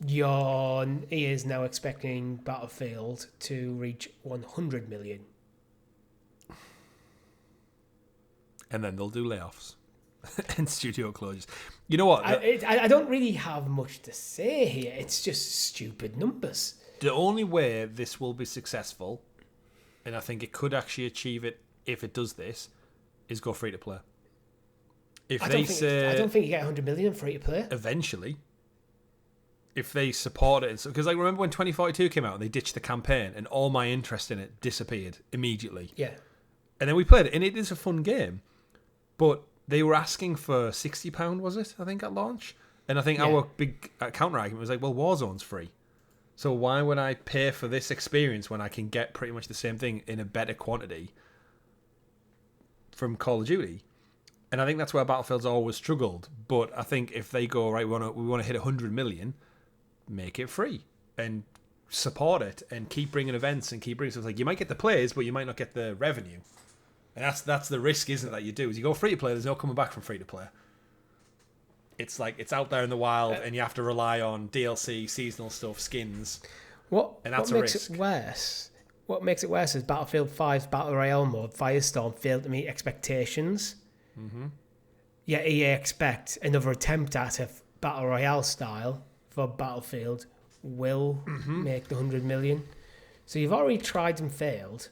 EA is now expecting Battlefield to reach 100 million. And then they'll do layoffs and studio closures. You know what? I don't really have much to say here. It's just stupid numbers. The only way this will be successful, and I think it could actually achieve it if it does this, is go free to play. I don't think you get 100 million free to play. Eventually. if they support it, because like remember when 2042 came out and they ditched the campaign and all my interest in it disappeared immediately. Yeah. And then we played it and it is a fun game, but they were asking for £60, was it? I think at launch, and I think our big counter argument was like, well, Warzone's free, so why would I pay for this experience when I can get pretty much the same thing in a better quantity from Call of Duty? And I think that's where Battlefield's always struggled. But I think if they go, right, we want to hit 100 million, make it free and support it and keep bringing events and keep bringing. So it's like you might get the players, but you might not get the revenue. And that's the risk, isn't it, that you do? Is you go free to play, there's no coming back from free to play. It's like it's out there in the wild, and you have to rely on DLC, seasonal stuff, skins. And that's what makes it worse? What makes it worse is Battlefield 5's Battle Royale mode, Firestorm, failed to meet expectations. Mm-hmm. Yet EA expect another attempt at a Battle Royale style for Battlefield will make the 100 million. So you've already tried and failed.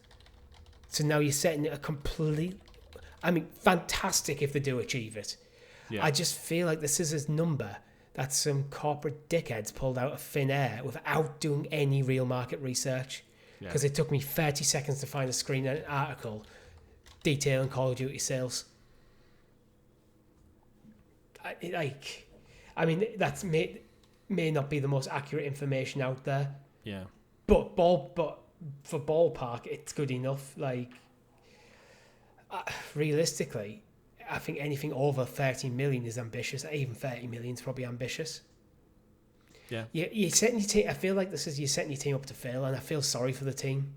So now you're setting a complete... I mean, fantastic if they do achieve it. Yeah. I just feel like this is a number that some corporate dickheads pulled out of thin air without doing any real market research. Because it took me 30 seconds to find a screen and an article detailing Call of Duty sales. I mean, that may not be the most accurate information out there. Yeah. But for ballpark, it's good enough. Like, realistically, I think anything over 30 million is ambitious. Even 30 million is probably ambitious. Yeah. You're setting your team. I feel like you're setting your team up to fail, and I feel sorry for the team.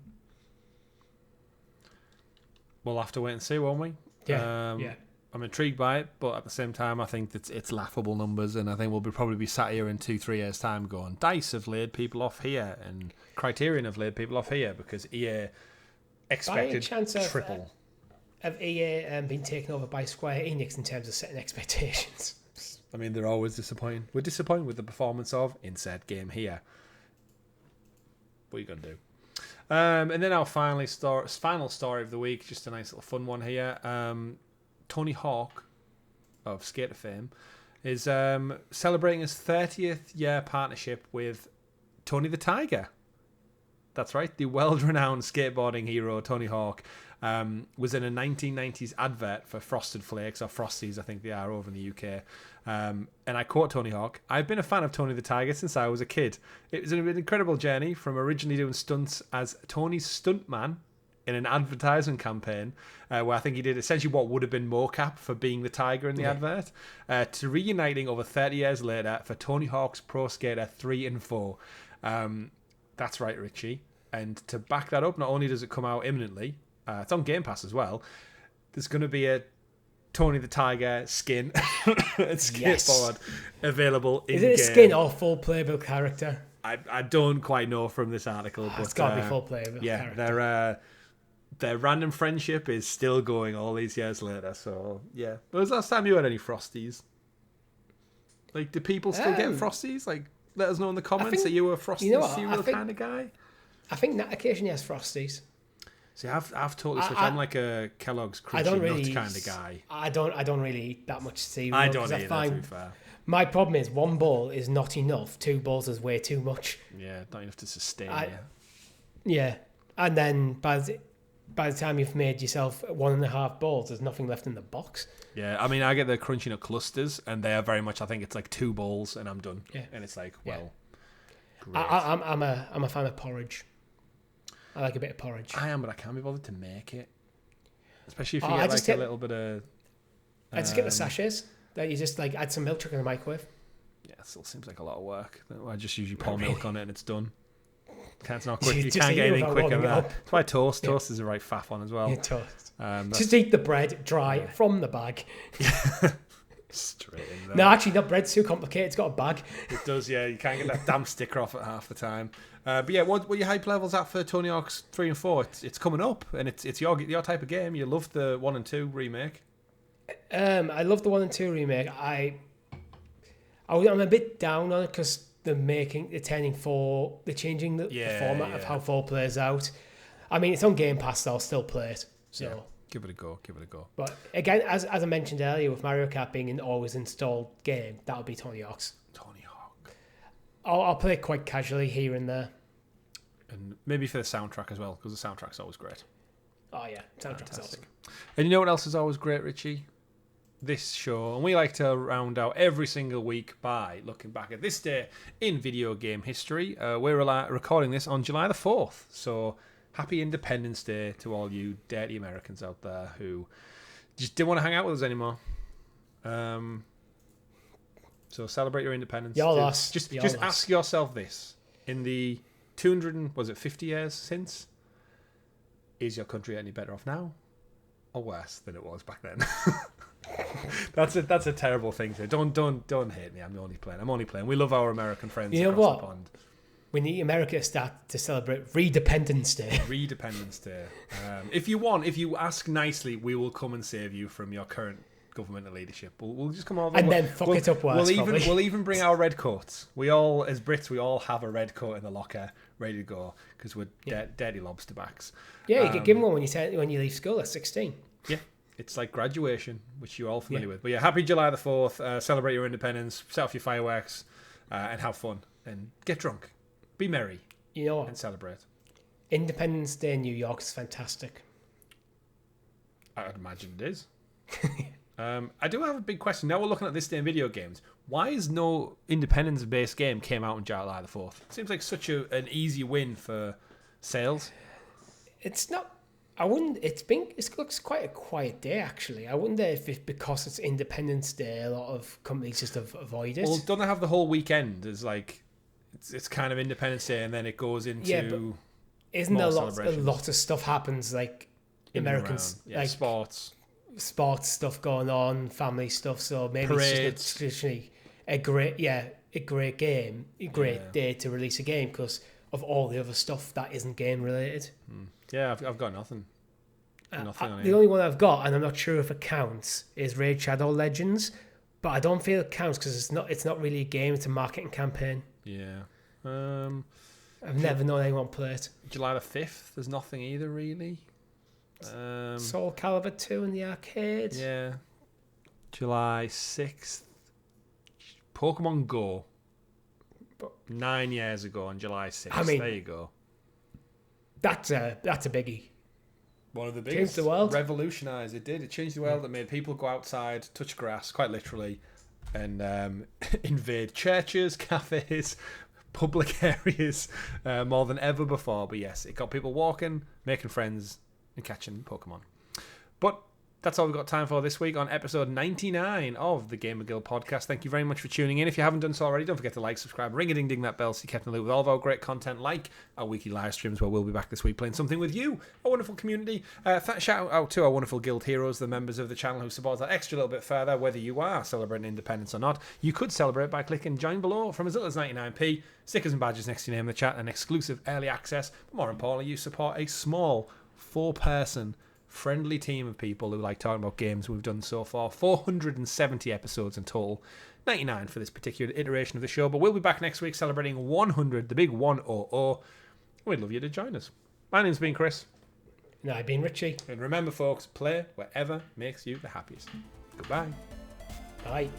We'll have to wait and see, won't we? Yeah. I'm intrigued by it, but at the same time, I think that it's laughable numbers, and I think we'll probably be sat here in 2-3 years' time going, DICE have laid people off here, and Criterion have laid people off here because EA expected triple. Have EA been taken over by Square Enix in terms of setting expectations? I mean, they're always disappointing. We're disappointed with the performance of insert game here. What are you going to do? And then our final story of the week, just a nice little fun one here. Tony Hawk of Skater fame is celebrating his 30th year partnership with Tony the Tiger. That's right, the world-renowned skateboarding hero Tony Hawk was in a 1990s advert for Frosted Flakes, or Frosties I think they are over in the UK. And I quote Tony Hawk, "I've been a fan of Tony the Tiger since I was a kid. It was an incredible journey from originally doing stunts as Tony's stuntman in an advertisement campaign where I think he did essentially what would have been mocap for being the tiger in the advert, to reuniting over 30 years later for Tony Hawk's Pro Skater 3 and 4. That's right, Richie. And to back that up, not only does it come out imminently, it's on Game Pass as well, there's going to be a Tony the Tiger skin and skateboard available in game. Is it a skin or full playable character? I don't quite know from this article. But it's got to be full playable character. Their random friendship is still going all these years later. So, yeah. When was the last time you had any Frosties? Like, do people still get Frosties? Like, let us know in the comments that you were a Frosties cereal kind of guy. I think that occasionally has Frosties. See, I've totally switched. I'm like a Kellogg's Crunchy Nuts kind of guy. I don't really eat that much cereal. I don't either, to be fair. My problem is one bowl is not enough. 2 bowls is way too much. Yeah, not enough to sustain you. Yeah, and then by the time you've made yourself 1.5 bowls, there's nothing left in the box. Yeah, I mean, I get the Crunchy Nut clusters, and they are very much. I think it's like 2 bowls, and I'm done. Yeah, and it's like, well, great. I'm a fan of porridge. I like a bit of porridge. I am, but I can't be bothered to make it. Especially if you get like a little bit of... I just get the sachets that you just like add some milk, chuck in the microwave. Yeah, it still seems like a lot of work. I just usually pour milk on it and it's done. It's not quick. You can't get anything quicker than that. That's why toast is the right faff on as well. Yeah, toast. Just eat the bread dry from the bag. Straight in there. No, actually, that bread's too complicated. It's got a bag. It does, yeah. You can't get that damn sticker off it half the time. But yeah, what your hype levels at for Tony Hawk's 3 and 4? It's coming up, and it's your type of game. You love the 1 and 2 remake. I love the 1 and 2 remake. I'm a bit down on it because they're changing the format of how 4 plays out. I mean, it's on Game Pass, so I'll still play it. So. Yeah. Give it a go. But again, as I mentioned earlier, with Mario Kart being an always installed game, that'll be Tony Hawk's. Tony Hawk. I'll play it quite casually here and there. And maybe for the soundtrack as well, because the soundtrack's always great. Oh yeah, soundtrack's awesome. And you know what else is always great, Richie? This show, and we like to round out every single week by looking back at this day in video game history. We're recording this on July the 4th, so happy Independence Day to all you dirty Americans out there who just didn't want to hang out with us anymore. So celebrate your independence. Your loss. Just ask yourself this: in the 250 years since, is your country any better off now, or worse than it was back then? That's a terrible thing to. Don't hate me. I'm only playing. We love our American friends. You know across what? The pond. We need America to start to celebrate Redependence Day. Redependence Day. If you ask nicely, we will come and save you from your current governmental leadership. We'll just come over and then fuck it up worse. We'll even bring our red coats. We all, as Brits, we all have a red coat in the locker ready to go because we're dirty lobster backs. Yeah, you get given one when you leave school at 16. Yeah. It's like graduation, which you're all familiar with. But yeah, happy July the 4th. Celebrate your independence, set off your fireworks, and have fun. And get drunk. Be merry. You know what? And celebrate. Independence Day in New York is fantastic. I'd imagine it is. I do have a big question. Now we're looking at this day in video games. Why is no independence-based game came out on July the 4th? It seems like such an easy win for sales. It's not... It looks quite a quiet day, actually. I wonder if it's because it's Independence Day, a lot of companies just avoid it. Well, don't they have the whole weekend as like it's kind of Independence Day, and then it goes into isn't a lot of stuff happens like Americans like sports stuff going on, family stuff. So maybe parades. It's just traditionally a great day to release a game because of all the other stuff that isn't game related. Yeah, I've got nothing. Nothing on the only one I've got, and I'm not sure if it counts, is Raid Shadow Legends, but I don't feel it counts because it's not really a game; it's a marketing campaign. Yeah. I've never known anyone play it. July the 5th, there's nothing either really. Soul Calibur 2 in the arcade. Yeah. July 6th, Pokemon Go. 9 years ago on July 6th. I mean, there you go. That's a biggie. One of the biggest. Changed the world. Revolutionised. It did. It changed the world. It made people go outside, touch grass, quite literally, and invade churches, cafes, public areas more than ever before. But yes, it got people walking, making friends, and catching Pokemon. But that's all we've got time for this week on episode 99 of the GamerGuild Podcast. Thank you very much for tuning in. If you haven't done so already, don't forget to like, subscribe, ring-a-ding-ding that bell so you kept in the loop with all of our great content, like our weekly live streams where we'll be back this week playing something with you, our wonderful community. Shout out to our wonderful guild heroes, the members of the channel who support that extra little bit further, whether you are celebrating independence or not. You could celebrate by clicking join below from as little as 99p, stickers and badges next to your name in the chat, and exclusive early access. But more importantly, you support a small 4-person friendly team of people who like talking about games. We've done so far 470 episodes in total, 99 for this particular iteration of the show, but we'll be back next week celebrating 100, the big 100. We'd love you to join us. My name's been Chris, and I've been Richie, and remember folks, play wherever makes you the happiest. Goodbye. Bye.